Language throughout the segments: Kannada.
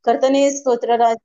ಕರ್ತನೇ ಸ್ತೋತ್ರ ರಾಜ.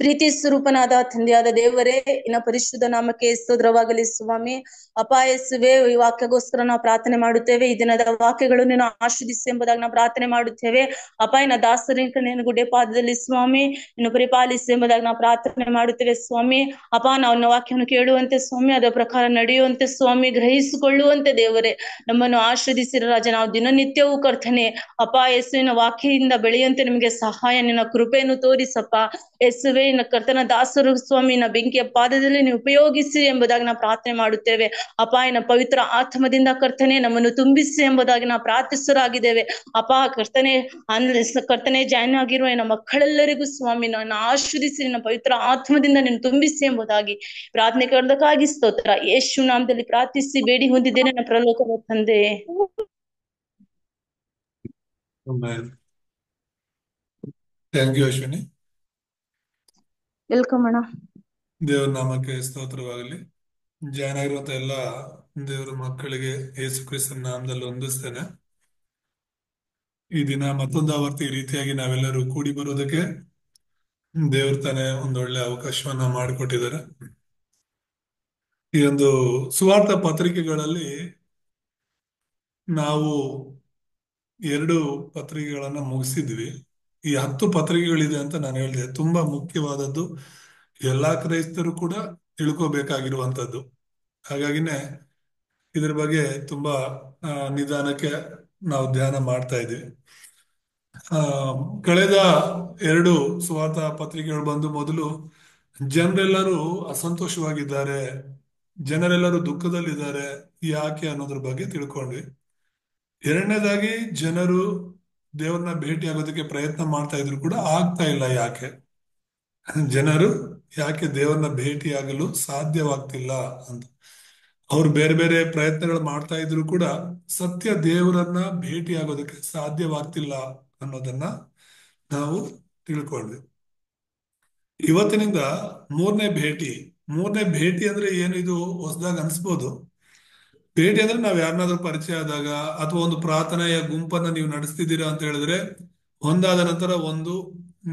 ಪ್ರೀತಿ ಸ್ವರೂಪನಾದ ತಂದೆಯಾದ ದೇವರೇ, ಇನ್ನ ಪರಿಶುದ್ಧ ನಾಮಕ್ಕೆ ಸ್ತೋತ್ರವಾಗಲಿ ಸ್ವಾಮಿ. ಅಪಾಯಸುವೆ ಈ ವಾಕ್ಯಗೋಸ್ಕರ ನಾವು ಪ್ರಾರ್ಥನೆ ಮಾಡುತ್ತೇವೆ. ಈ ದಿನದ ವಾಕ್ಯಗಳು ನೀನು ಆಶೀರ್ವದಿಸಿ ಎಂಬುದಾಗಿ ನಾವು ಪ್ರಾರ್ಥನೆ ಮಾಡುತ್ತೇವೆ. ಅಪಾಯನ ದಾಸರಿನ ನೀನು ಗುಡ್ಡೆ ಪಾದದಲ್ಲಿ ಸ್ವಾಮಿ ಇನ್ನು ಪರಿಪಾಲಿಸಿ ಎಂಬುದಾಗಿ ನಾವು ಪ್ರಾರ್ಥನೆ ಮಾಡುತ್ತೇವೆ ಸ್ವಾಮಿ. ಅಪ್ಪ, ನಾವು ವಾಕ್ಯವನ್ನು ಕೇಳುವಂತೆ ಸ್ವಾಮಿ, ಅದರ ಪ್ರಕಾರ ನಡೆಯುವಂತೆ ಸ್ವಾಮಿ, ಗ್ರಹಿಸಿಕೊಳ್ಳುವಂತೆ ದೇವರೇ ನಮ್ಮನ್ನು ಆಶೀರ್ವದಿಸಿರ ರಾಜ. ನಾವು ದಿನನಿತ್ಯವೂ ಕರ್ತನೆ ಅಪ್ಪ ಯೇಸುವಿನ ವಾಕ್ಯದಿಂದ ಬೆಳೆಯುವಂತೆ ನಿಮಗೆ ಸಹಾಯ ನಿನ್ನ ಕೃಪೆಯನ್ನು ತೋರಿಸಪ್ಪ ಯೇಸುವೆ. ಇನ್ನು ಕರ್ತನ ದಾಸರು ಸ್ವಾಮಿನ ಬೆಂಕಿಯ ಪಾದದಲ್ಲಿ ನೀವು ಉಪಯೋಗಿಸಿ ಎಂಬುದಾಗಿ ನಾವು ಪ್ರಾರ್ಥನೆ ಮಾಡುತ್ತೇವೆ. ಅಪಾಯನ ಪವಿತ್ರ ಆತ್ಮದಿಂದ ಕರ್ತನೆ ನಮ್ಮನ್ನು ತುಂಬಿಸಿ ಎಂಬುದಾಗಿ ನಾವು ಪ್ರಾರ್ಥಿಸರಾಗಿದ್ದೇವೆ. ಅಪ್ಪ ಕರ್ತನೆ ಕರ್ತನೆ ಜಾಯ್ನ್ ಆಗಿರುವ ನಮ್ಮ ಮಕ್ಕಳೆಲ್ಲರಿಗೂ ಸ್ವಾಮಿ ನನ್ನ ಆಶೀರ್ವದಿಸಿ ನಿನ್ನ ಪವಿತ್ರ ಆತ್ಮದಿಂದ ನೀನು ತುಂಬಿಸಿ ಎಂಬುದಾಗಿ ಪ್ರಾರ್ಥನೆ ಕರೆದಕ್ಕಾಗಿ ಸ್ತೋತ್ರ. ಯೇಸು ನಾಮದಲ್ಲಿ ಪ್ರಾರ್ಥಿಸಿ ಬೇಡಿ ಹೊಂದಿದ್ದೇನೆ ನನ್ನ ಪರಲೋಕದ ತಂದೆ. Thank you Ashwini. ವೆಲ್ಕಮ್ ಅಣ್ಣ. ದೇವರ ನಾಮಕ್ಕೆ ಸ್ತೋತ್ರವಾಗಲಿ. ಜಾಯ್ನ್ ಆಗಿರುವಂತ ಎಲ್ಲ ದೇವರ ಮಕ್ಕಳಿಗೆ ಯೇಸು ಕ್ರಿಸ್ತನ ನಾಮದಲ್ಲಿ ವಂದಿಸ್ತೇನೆ. ಈ ದಿನ ಮತ್ತೊಂದು ಆವರ್ತಿ ಈ ರೀತಿಯಾಗಿ ನಾವೆಲ್ಲರೂ ಕೂಡಿ ಬರೋದಕ್ಕೆ ದೇವ್ರ ತಾನೇ ಒಂದೊಳ್ಳೆ ಅವಕಾಶವನ್ನ ಮಾಡಿಕೊಟ್ಟಿದ್ದಾರೆ. ಈ ಒಂದು ಸುವಾರ್ತ ಪತ್ರಿಕೆಗಳಲ್ಲಿ ನಾವು 2 ಪತ್ರಿಕೆಗಳನ್ನ ಮುಗಿಸಿದ್ವಿ. ಈ 10 ಪತ್ರಿಕೆಗಳಿದೆ ಅಂತ ನಾನು ಹೇಳಿದೆ. ತುಂಬಾ ಮುಖ್ಯವಾದದ್ದು, ಎಲ್ಲಾ ಕ್ರೈಸ್ತರು ಕೂಡ ತಿಳ್ಕೋಬೇಕಾಗಿರುವಂತದ್ದು. ಹಾಗಾಗಿನೇ ಇದ್ರ ಬಗ್ಗೆ ತುಂಬಾ ನಿಧಾನಕ್ಕೆ ನಾವು ಧ್ಯಾನ ಮಾಡ್ತಾ ಇದ್ದೀವಿ. ಕಳೆದ 2 ಸುವಾರ್ತ ಪತ್ರಿಕೆಗಳು ಬಂದು, ಮೊದಲು ಜನರೆಲ್ಲರೂ ಅಸಂತೋಷವಾಗಿದ್ದಾರೆ, ಜನರೆಲ್ಲರೂ ದುಃಖದಲ್ಲಿದ್ದಾರೆ, ಯಾಕೆ ಅನ್ನೋದ್ರ ಬಗ್ಗೆ ತಿಳ್ಕೊಂಡ್ವಿ. ಎರಡನೇದಾಗಿ, ಜನರು ದೇವ್ರನ್ನ ಭೇಟಿ ಆಗೋದಕ್ಕೆ ಪ್ರಯತ್ನ ಮಾಡ್ತಾ ಇದ್ರು ಕೂಡ ಆಗ್ತಾ ಇಲ್ಲ. ಯಾಕೆ ಜನರು ಯಾಕೆ ದೇವ್ರನ್ನ ಭೇಟಿ ಆಗಲು ಸಾಧ್ಯವಾಗ್ತಿಲ್ಲ ಅಂತ. ಅವ್ರು ಬೇರೆ ಬೇರೆ ಪ್ರಯತ್ನಗಳು ಮಾಡ್ತಾ ಇದ್ರು ಕೂಡ ಸತ್ಯ ದೇವರನ್ನ ಭೇಟಿ ಆಗೋದಕ್ಕೆ ಸಾಧ್ಯವಾಗ್ತಿಲ್ಲ ಅನ್ನೋದನ್ನ ನಾವು ತಿಳ್ಕೊಂಡ್ವಿ. ಇವತ್ತಿನಿಂದ ಮೂರನೇ ಭೇಟಿ ಅಂದ್ರೆ ಏನು, ಇದು ಹೊಸದಾಗಿ ಅನ್ಸ್ಬೋದು. ಭೇಟಿ ಅಂದ್ರೆ ನಾವ್ ಯಾರನ್ನಾದ್ರೂ ಪರಿಚಯ ಆದಾಗ ಅಥವಾ ಒಂದು ಪ್ರಾರ್ಥನೆಯ ಗುಂಪನ್ನ ನೀವು ನಡೆಸ್ತಿದ್ದೀರಾ ಅಂತ ಹೇಳಿದ್ರೆ, ಒಂದಾದ ನಂತರ ಒಂದು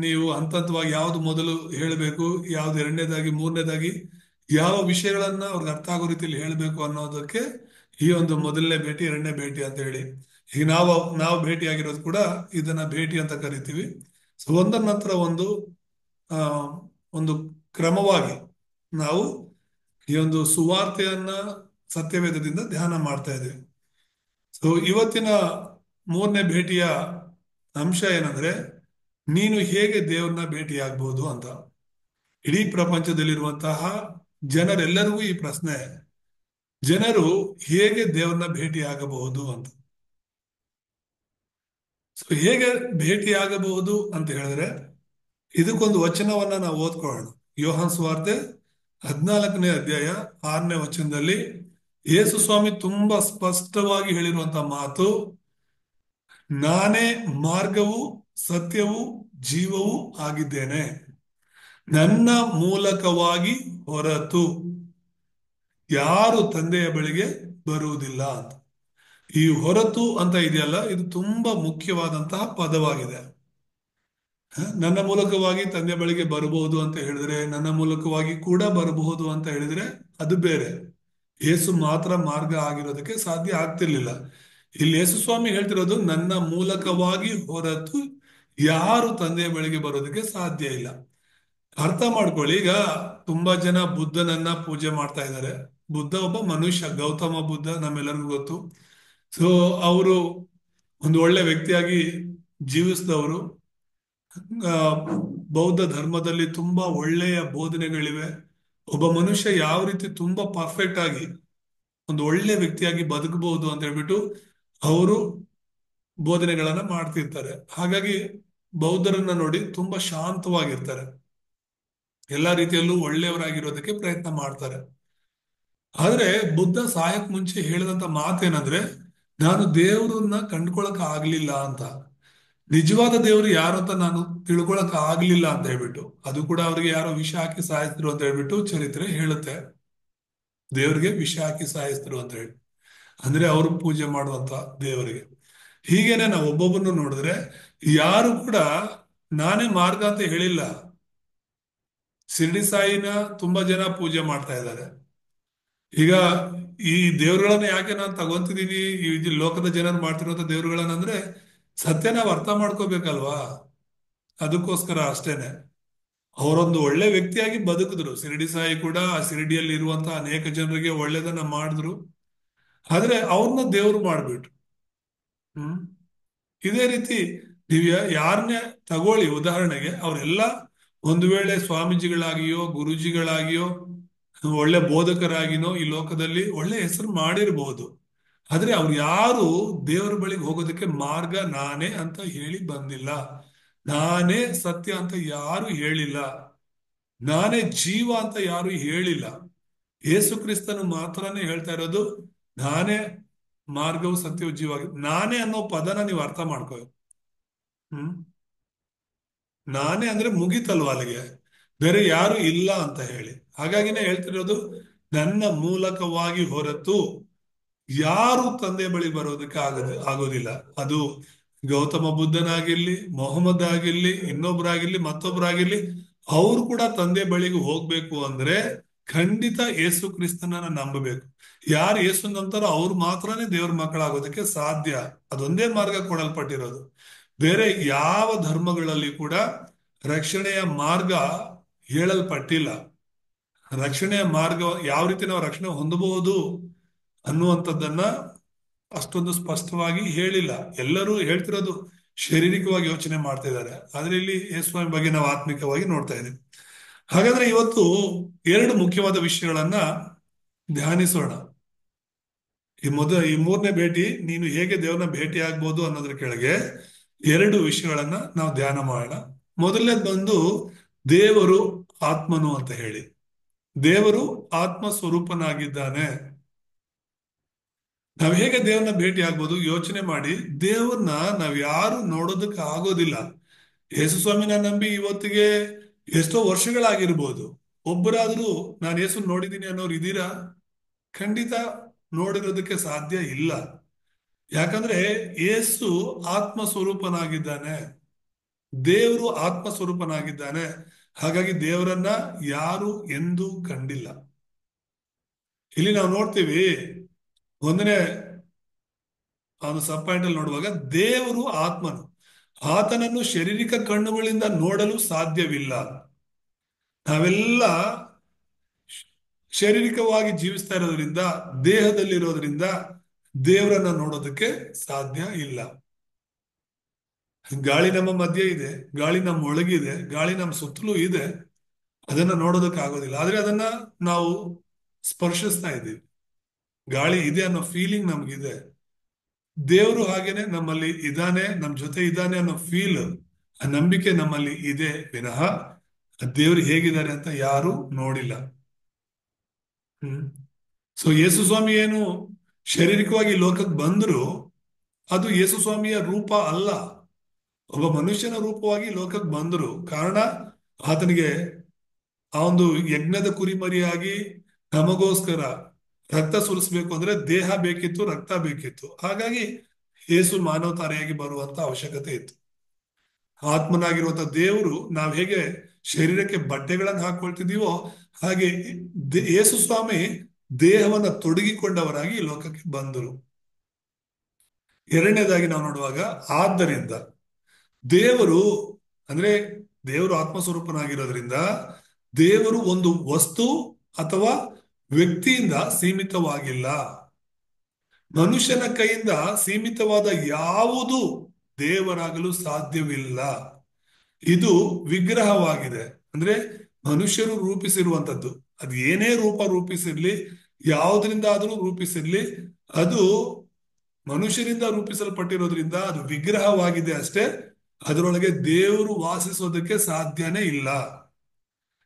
ನೀವು ಹಂತವಾಗಿ ಯಾವ್ದು ಮೊದಲು ಹೇಳಬೇಕು, ಯಾವ್ದು ಎರಡನೇದಾಗಿ, ಮೂರನೇದಾಗಿ ಯಾವ ವಿಷಯಗಳನ್ನ ಅವ್ರಿಗೆ ಅರ್ಥ ಆಗೋ ರೀತಿಯಲ್ಲಿ ಹೇಳಬೇಕು ಅನ್ನೋದಕ್ಕೆ ಈ ಒಂದು ಮೊದಲನೇ ಭೇಟಿ, ಎರಡನೇ ಭೇಟಿ ಅಂತ ಹೇಳಿ. ಈಗ ನಾವು ಭೇಟಿ ಆಗಿರೋದು ಕೂಡ ಇದನ್ನ ಭೇಟಿ ಅಂತ ಕರಿತೀವಿ. ಸೊ ಒಂದರ ನಂತರ ಆ ಒಂದು ಕ್ರಮವಾಗಿ ನಾವು ಈ ಒಂದು ಸುವಾರ್ತೆಯನ್ನ ಸತ್ಯವೇದದಿಂದ ಧ್ಯಾನ ಮಾಡ್ತಾ ಇದ್ದೀವಿ. ಸೊ ಇವತ್ತಿನ ಮೂರನೇ ಭೇಟಿಯ ಅಂಶ ಏನಂದ್ರೆ, ನೀನು ಹೇಗೆ ದೇವ್ರನ್ನ ಭೇಟಿ ಆಗ್ಬಹುದು ಅಂತ. ಇಡೀ ಪ್ರಪಂಚದಲ್ಲಿರುವಂತಹ ಜನರೆಲ್ಲರಿಗೂ ಈ ಪ್ರಶ್ನೆ, ಜನರು ಹೇಗೆ ದೇವ್ರನ್ನ ಭೇಟಿ ಆಗಬಹುದು ಅಂತ. ಸೊ ಹೇಗೆ ಭೇಟಿ ಆಗಬಹುದು ಅಂತ ಹೇಳಿದ್ರೆ, ಇದಕ್ಕೊಂದು ವಚನವನ್ನ ನಾವು ಓದ್ಕೊಳ್ಳೋಣ. ಯೋಹಾನ್ ಸುವಾರ್ತೆ 14ನೇ ಅಧ್ಯಾಯ 6ನೇ ವಚನದಲ್ಲಿ ಯೇಸು ಸ್ವಾಮಿ ತುಂಬಾ ಸ್ಪಷ್ಟವಾಗಿ ಹೇಳಿರುವಂತ ಮಾತು, ನಾನೇ ಮಾರ್ಗವು ಸತ್ಯವೂ ಜೀವವೂ ಆಗಿದ್ದೇನೆ, ನನ್ನ ಮೂಲಕವಾಗಿ ಹೊರತು ಯಾರು ತಂದೆಯ ಬಳಿಗೆ ಬರುವುದಿಲ್ಲ ಅಂತ. ಈ ಹೊರತು ಅಂತ ಇದೆಯಲ್ಲ, ಇದು ತುಂಬಾ ಮುಖ್ಯವಾದಂತಹ ಪದವಾಗಿದೆ. ನನ್ನ ಮೂಲಕವಾಗಿ ತಂದೆ ಬಳಿಗೆ ಬರಬಹುದು ಅಂತ ಹೇಳಿದ್ರೆ, ನನ್ನ ಮೂಲಕವಾಗಿ ಕೂಡ ಬರಬಹುದು ಅಂತ ಹೇಳಿದ್ರೆ ಅದು ಬೇರೆ. ಯೇಸು ಮಾತ್ರ ಮಾರ್ಗ ಆಗಿರೋದಕ್ಕೆ ಸಾಧ್ಯ ಆಗ್ತಿರ್ಲಿಲ್ಲ. ಇಲ್ಲಿ ಯೇಸು ಸ್ವಾಮಿ ಹೇಳ್ತಿರೋದು, ನನ್ನ ಮೂಲಕವಾಗಿ ಹೊರತು ಯಾರು ತಂದೆಯ ಬಳಿಗೆ ಬರೋದಕ್ಕೆ ಸಾಧ್ಯ ಇಲ್ಲ. ಅರ್ಥ ಮಾಡ್ಕೊಳ್ಳಿ. ಈಗ ತುಂಬಾ ಜನ ಬುದ್ಧನನ್ನ ಪೂಜೆ ಮಾಡ್ತಾ ಇದ್ದಾರೆ. ಬುದ್ಧ ಒಬ್ಬ ಮನುಷ್ಯ, ಗೌತಮ ಬುದ್ಧ ನಮ್ಮೆಲ್ಲರಿಗೂ ಗೊತ್ತು. ಸೊ ಅವರು ಒಂದು ಒಳ್ಳೆ ವ್ಯಕ್ತಿಯಾಗಿ ಜೀವಿಸಿದವರು. ಬೌದ್ಧ ಧರ್ಮದಲ್ಲಿ ತುಂಬಾ ಒಳ್ಳೆಯ ಬೋಧನೆಗಳಿವೆ. ಒಬ್ಬ ಮನುಷ್ಯ ಯಾವ ರೀತಿ ತುಂಬಾ ಪರ್ಫೆಕ್ಟ್ ಆಗಿ ಒಂದು ಒಳ್ಳೆ ವ್ಯಕ್ತಿಯಾಗಿ ಬದುಕಬಹುದು ಅಂತ ಹೇಳ್ಬಿಟ್ಟು ಅವರು ಬೋಧನೆಗಳನ್ನ ಮಾಡ್ತಿರ್ತಾರೆ. ಹಾಗಾಗಿ ಬೌದ್ಧರನ್ನ ನೋಡಿ ತುಂಬಾ ಶಾಂತವಾಗಿರ್ತಾರೆ, ಎಲ್ಲಾ ರೀತಿಯಲ್ಲೂ ಒಳ್ಳೆಯವರಾಗಿರೋದಕ್ಕೆ ಪ್ರಯತ್ನ ಮಾಡ್ತಾರೆ. ಆದ್ರೆ ಬುದ್ಧ ಸಾಯಕ್ ಮುಂಚೆ ಹೇಳಿದಂತ ಮಾತೇನಂದ್ರೆ, ನಾನು ದೇವರನ್ನ ಕಂಡ್ಕೊಳಕ್ ಆಗ್ಲಿಲ್ಲ ಅಂತ. ನಿಜವಾದ ದೇವರು ಯಾರು ಅಂತ ನಾನು ತಿಳ್ಕೊಳಕ್ ಆಗ್ಲಿಲ್ಲ ಅಂತ ಹೇಳ್ಬಿಟ್ಟು, ಅದು ಕೂಡ ಅವ್ರಿಗೆ ಯಾರೋ ವಿಷ ಹಾಕಿ ಸಾಯಿಸಿದ್ರು ಅಂತ ಹೇಳ್ಬಿಟ್ಟು ಚರಿತ್ರೆ ಹೇಳುತ್ತೆ. ದೇವರಿಗೆ ವಿಷ ಹಾಕಿ ಸಾಯಿಸಿದ್ರು ಅಂತ ಹೇಳಿ, ಅಂದ್ರೆ ಅವರು ಪೂಜೆ ಮಾಡುವಂತ ದೇವರಿಗೆ. ಹೀಗೇನೆ ನಾವು ಒಬ್ಬೊಬ್ಬರನ್ನು ನೋಡಿದ್ರೆ ಯಾರು ಕೂಡ ನಾನೇ ಮಾರ್ಗ ಅಂತ ಹೇಳಿಲ್ಲ. ಶಿರ್ಡಿ ಸಾಯಿನ ತುಂಬಾ ಜನ ಪೂಜೆ ಮಾಡ್ತಾ ಇದ್ದಾರೆ. ಈಗ ಈ ದೇವ್ರುಗಳನ್ನ ಯಾಕೆ ನಾನು ತಗೊಂತಿದೀನಿ, ಈ ಲೋಕದ ಜನರು ಮಾಡ್ತಿರೋಂಥ ದೇವ್ರುಗಳನ್ನ ಅಂದ್ರೆ ಸತ್ಯ ನಾವು ಅರ್ಥ ಮಾಡ್ಕೋಬೇಕಲ್ವಾ, ಅದಕ್ಕೋಸ್ಕರ ಅಷ್ಟೇನೆ. ಅವರೊಂದು ಒಳ್ಳೆ ವ್ಯಕ್ತಿಯಾಗಿ ಬದುಕಿದ್ರು. ಶಿರ್ಡಿ ಸಾಯಿ ಕೂಡ ಆ ಶಿರ್ಡಿಯಲ್ಲಿ ಇರುವಂತಹ ಅನೇಕ ಜನರಿಗೆ ಒಳ್ಳೇದನ್ನ ಮಾಡಿದ್ರು. ಆದ್ರೆ ಅವ್ರನ್ನ ದೇವ್ರು ಮಾಡ್ಬಿಟ್ರು. ಹ್ಮ್ ಇದೇ ರೀತಿ ನೀವು ಯಾರನ್ನೇ ತಗೊಳ್ಳಿ, ಉದಾಹರಣೆಗೆ ಅವರೆಲ್ಲ ಒಂದು ವೇಳೆ ಸ್ವಾಮೀಜಿಗಳಾಗಿಯೋ ಗುರುಜಿಗಳಾಗಿಯೋ ಒಳ್ಳೆ ಬೋಧಕರಾಗಿನೋ ಈ ಲೋಕದಲ್ಲಿ ಒಳ್ಳೆ ಹೆಸರು ಮಾಡಿರಬಹುದು. ಆದ್ರೆ ಅವ್ರು ಯಾರು ದೇವರ ಬಳಿಗೆ ಹೋಗೋದಕ್ಕೆ ಮಾರ್ಗ ನಾನೇ ಅಂತ ಹೇಳಿ ಬಂದಿಲ್ಲ. ನಾನೇ ಸತ್ಯ ಅಂತ ಯಾರು ಹೇಳಿಲ್ಲ. ನಾನೇ ಜೀವ ಅಂತ ಯಾರು ಹೇಳಿಲ್ಲ. ಯೇಸು ಕ್ರಿಸ್ತನು ಮಾತ್ರನೇ ಹೇಳ್ತಾ ಇರೋದು ನಾನೇ ಮಾರ್ಗವು ಸತ್ಯವು ಜೀವ. ನಾನೇ ಅನ್ನೋ ಪದನ ನೀವು ಅರ್ಥ ಮಾಡ್ಕೋ. ಹ್ಮ್ ನಾನೇ ಅಂದ್ರೆ ಮುಗಿತಲ್ವ ಅಲ್ಲಿಗೆ, ಬೇರೆ ಯಾರು ಇಲ್ಲ ಅಂತ ಹೇಳಿ. ಹಾಗಾಗಿನೇ ಹೇಳ್ತಿರೋದು ನನ್ನ ಮೂಲಕವಾಗಿ ಹೊರತು ಯಾರು ತಂದೆ ಬಳಿ ಬರೋದಕ್ಕೆ ಆಗೋದಿಲ್ಲ. ಅದು ಗೌತಮ ಬುದ್ಧನಾಗಿರ್ಲಿ, ಮೊಹಮ್ಮದ್ ಆಗಿರ್ಲಿ, ಇನ್ನೊಬ್ರಾಗಿರ್ಲಿ, ಮತ್ತೊಬ್ರಾಗಿರ್ಲಿ, ಅವ್ರು ಕೂಡ ತಂದೆ ಬಳಿಗೆ ಹೋಗ್ಬೇಕು ಅಂದ್ರೆ ಖಂಡಿತ ಯೇಸು ಕ್ರಿಸ್ತನನ್ನ ನಂಬಬೇಕು. ಯಾರು ಯೇಸು ನಂಬ್ತಾರೋ ಅವ್ರು ಮಾತ್ರನೇ ದೇವ್ರ ಮಕ್ಕಳಾಗೋದಕ್ಕೆ ಸಾಧ್ಯ. ಅದೊಂದೇ ಮಾರ್ಗ ಕೊಡಲ್ಪಟ್ಟಿರೋದು. ಬೇರೆ ಯಾವ ಧರ್ಮಗಳಲ್ಲಿ ಕೂಡ ರಕ್ಷಣೆಯ ಮಾರ್ಗ ಹೇಳಲ್ಪಟ್ಟಿಲ್ಲ. ರಕ್ಷಣೆಯ ಮಾರ್ಗ ಯಾವ ರೀತಿ ನಾವು ರಕ್ಷಣೆ ಹೊಂದಬಹುದು ಅನ್ನುವಂಥದ್ದನ್ನ ಅಷ್ಟೊಂದು ಸ್ಪಷ್ಟವಾಗಿ ಹೇಳಿಲ್ಲ. ಎಲ್ಲರೂ ಹೇಳ್ತಿರೋದು ಶಾರೀರಿಕವಾಗಿ ಯೋಚನೆ ಮಾಡ್ತಾ ಇದ್ದಾರೆ. ಆದ್ರೆ ಇಲ್ಲಿ ಯೇಸುವಿನ ಬಗ್ಗೆ ನಾವು ಆತ್ಮಿಕವಾಗಿ ನೋಡ್ತಾ ಇದ್ದೀವಿ. ಹಾಗಾದ್ರೆ ಇವತ್ತು ಎರಡು ಮುಖ್ಯವಾದ ವಿಷಯಗಳನ್ನ ಧ್ಯಾನಿಸೋಣ. ಈ ಮೂರನೇ ಭೇಟಿ, ನೀನು ಹೇಗೆ ದೇವರನ್ನ ಭೇಟಿ ಆಗ್ಬೋದು ಅನ್ನೋದ್ರ ಕೆಳಗೆ ಎರಡು ವಿಷಯಗಳನ್ನ ನಾವು ಧ್ಯಾನ ಮಾಡೋಣ. ಮೊದಲನೇದು ಬಂದು ದೇವರು ಆತ್ಮನು ಅಂತ ಹೇಳಿ. ದೇವರು ಆತ್ಮ ಸ್ವರೂಪನಾಗಿದ್ದಾನೆ. ನಾವ್ ಹೇಗೆ ದೇವ್ರನ್ನ ಭೇಟಿ ಆಗ್ಬೋದು ಯೋಚನೆ ಮಾಡಿ. ದೇವ್ರನ್ನ ನಾವ್ ಯಾರು ನೋಡೋದಕ್ಕೆ ಆಗೋದಿಲ್ಲ. ಯೇಸು ಸ್ವಾಮಿನ ನಂಬಿ ಇವತ್ತಿಗೆ ಎಷ್ಟೋ ವರ್ಷಗಳಾಗಿರ್ಬೋದು. ಒಬ್ಬರಾದ್ರೂ ನಾನು ಯೇಸು ನೋಡಿದ್ದೀನಿ ಅನ್ನೋರು ಇದ್ದೀರಾ? ಖಂಡಿತ ನೋಡಿರೋದಕ್ಕೆ ಸಾಧ್ಯ ಇಲ್ಲ. ಯಾಕಂದ್ರೆ ಯೇಸು ಆತ್ಮ ಸ್ವರೂಪನಾಗಿದ್ದಾನೆ. ದೇವರು ಆತ್ಮ ಸ್ವರೂಪನಾಗಿದ್ದಾನೆ. ಹಾಗಾಗಿ ದೇವರನ್ನ ಯಾರು ಎಂದೂ ಕಂಡಿಲ್ಲ. ಇಲ್ಲಿ ನಾವು ನೋಡ್ತೀವಿ, ಒಂದನೇ ಒಂದು ಸಬ್ ಪಾಯಿಂಟ್ ಅಲ್ಲಿ ನೋಡುವಾಗ ದೇವರು ಆತ್ಮನು, ಆತನನ್ನು ಶಾರೀರಿಕ ಕಣ್ಣುಗಳಿಂದ ನೋಡಲು ಸಾಧ್ಯವಿಲ್ಲ. ನಾವೆಲ್ಲ ಶಾರೀರಿಕವಾಗಿ ಜೀವಿಸ್ತಾ ಇರೋದ್ರಿಂದ, ದೇಹದಲ್ಲಿರೋದ್ರಿಂದ ದೇವರನ್ನ ನೋಡೋದಕ್ಕೆ ಸಾಧ್ಯ ಇಲ್ಲ. ಗಾಳಿ ನಮ್ಮ ಮಧ್ಯೆ ಇದೆ, ಗಾಳಿ ನಮ್ಮ ಒಳಗಿದೆ, ಗಾಳಿ ನಮ್ಮ ಸುತ್ತಲೂ ಇದೆ. ಅದನ್ನ ನೋಡೋದಕ್ಕೆ ಆಗೋದಿಲ್ಲ. ಆದ್ರೆ ಅದನ್ನ ನಾವು ಸ್ಪರ್ಶಿಸ್ತಾ ಇದ್ದೀವಿ. ಗಾಳಿ ಇದೆ ಅನ್ನೋ ಫೀಲಿಂಗ್ ನಮ್ಗಿದೆ. ದೇವರು ಹಾಗೇನೆ ನಮ್ಮಲ್ಲಿ ಇದ್ದಾನೆ, ನಮ್ ಜೊತೆ ಇದ್ದಾನೆ ಅನ್ನೋ ಫೀಲ್, ಆ ನಂಬಿಕೆ ನಮ್ಮಲ್ಲಿ ಇದೆ ವಿನಃ ದೇವರು ಹೇಗಿದ್ದಾರೆ ಅಂತ ಯಾರು ನೋಡಿಲ್ಲ. ಸೊ ಯೇಸು ಸ್ವಾಮಿ ಏನು ಶಾರೀರಿಕವಾಗಿ ಲೋಕಕ್ಕೆ ಬಂದ್ರು, ಅದು ಯೇಸು ಸ್ವಾಮಿಯ ರೂಪ ಅಲ್ಲ. ಒಬ್ಬ ಮನುಷ್ಯನ ರೂಪವಾಗಿ ಲೋಕಕ್ಕೆ ಬಂದ್ರು. ಕಾರಣ, ಆತನಿಗೆ ಆ ಒಂದು ಯಜ್ಞದ ಕುರಿಮರಿಯಾಗಿ ನಮಗೋಸ್ಕರ ರಕ್ತ ಸುರಿಸ್ಬೇಕು ಅಂದ್ರೆ ದೇಹ ಬೇಕಿತ್ತು, ರಕ್ತ ಬೇಕಿತ್ತು. ಹಾಗಾಗಿ ಯೇಸು ಮಾನವತಾರಿಯಾಗಿ ಬರುವಂತ ಅವಶ್ಯಕತೆ ಇತ್ತು. ಆತ್ಮನಾಗಿರುವಂತ ದೇವರು ನಾವ್ ಹೇಗೆ ಶರೀರಕ್ಕೆ ಬಟ್ಟೆಗಳನ್ನು ಹಾಕೊಳ್ತಿದೀವೋ ಹಾಗೆ ಯೇಸು ಸ್ವಾಮಿ ದೇಹವನ್ನ ತೊಡಗಿಕೊಂಡವರಾಗಿ ಈ ಲೋಕಕ್ಕೆ ಬಂದರು. ಎರಡನೇದಾಗಿ ನಾವು ನೋಡುವಾಗ, ಆದ್ದರಿಂದ ದೇವರು ಅಂದ್ರೆ ದೇವರು ಆತ್ಮಸ್ವರೂಪನಾಗಿರೋದ್ರಿಂದ ದೇವರು ಒಂದು ವಸ್ತು ಅಥವಾ ವ್ಯಕ್ತಿಯಿಂದ ಸೀಮಿತವಾಗಿಲ್ಲ. ಮನುಷ್ಯನ ಕೈಯಿಂದ ಸೀಮಿತವಾದ ಯಾವುದು ದೇವರಾಗಲು ಸಾಧ್ಯವಿಲ್ಲ. ಇದು ವಿಗ್ರಹವಾಗಿದೆ. ಅಂದ್ರೆ ಮನುಷ್ಯರು ರೂಪಿಸಿರುವಂತದ್ದು. ಅದು ಏನೇ ರೂಪಿಸಿರ್ಲಿ, ಯಾವುದರಿಂದ ಆದರೂ ರೂಪಿಸಿರ್ಲಿ, ಅದು ಮನುಷ್ಯರಿಂದ ರೂಪಿಸಲ್ಪಟ್ಟಿರೋದ್ರಿಂದ ಅದು ವಿಗ್ರಹವಾಗಿದೆ ಅಷ್ಟೇ. ಅದರೊಳಗೆ ದೇವರು ವಾಸಿಸೋದಕ್ಕೆ ಸಾಧ್ಯನೇ ಇಲ್ಲ.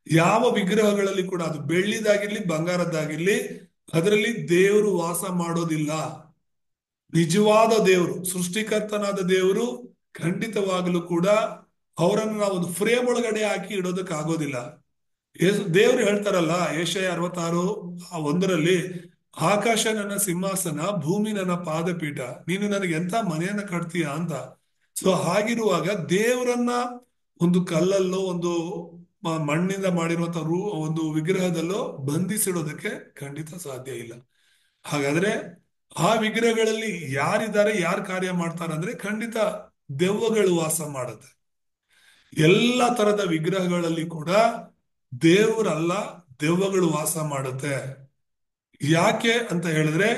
ಯಾವ ವಿಗ್ರಹಗಳಲ್ಲಿ ಕೂಡ, ಅದು ಬೆಳ್ಳಿದಾಗಿರ್ಲಿ ಬಂಗಾರದ್ದಾಗಿರ್ಲಿ, ಅದರಲ್ಲಿ ದೇವರು ವಾಸ ಮಾಡೋದಿಲ್ಲ. ನಿಜವಾದ ದೇವರು, ಸೃಷ್ಟಿಕರ್ತನಾದ ದೇವರು ಖಂಡಿತವಾಗಲೂ ಕೂಡ ಅವರನ್ನು ನಾವು ಒಂದು ಫ್ರೇಮ್ ಒಳಗಡೆ ಹಾಕಿ ಇಡೋದಕ್ಕೆ ಆಗೋದಿಲ್ಲ. ದೇವರು ಹೇಳ್ತಾರಲ್ಲ, ಯೆಶಾಯ 66:1, ಆಕಾಶ ನನ್ನ ಸಿಂಹಾಸನ, ಭೂಮಿ ನನ್ನ ಪಾದಪೀಠ, ನೀನು ನನಗೆ ಎಂತ ಮನೆಯನ್ನ ಕಟ್ತೀಯ ಅಂತ. ಸೊ ಹಾಗಿರುವಾಗ ದೇವರನ್ನ ಒಂದು ಕಲ್ಲಲ್ಲೋ ಒಂದು ಮಣ್ಣಿಂದ ಮಾಡಿರುವಂತ ಒಂದು ವಿಗ್ರಹದಲ್ಲೋ ಬಂಧಿಸಿಡೋದಕ್ಕೆ ಖಂಡಿತ ಸಾಧ್ಯ ಇಲ್ಲ. ಹಾಗಾದ್ರೆ ಆ ವಿಗ್ರಹಗಳಲ್ಲಿ ಯಾರಿದ್ದಾರೆ, ಯಾರು ಕಾರ್ಯ ಮಾಡ್ತಾರೆ ಅಂದ್ರೆ ಖಂಡಿತ ದೆವ್ವಗಳು ವಾಸ ಮಾಡುತ್ತೆ. ಎಲ್ಲ ತರದ ವಿಗ್ರಹಗಳಲ್ಲಿ ಕೂಡ ದೇವರಲ್ಲ, ದೆವ್ವಗಳು ವಾಸ ಮಾಡುತ್ತೆ. ಯಾಕೆ ಅಂತ ಹೇಳಿದ್ರೆ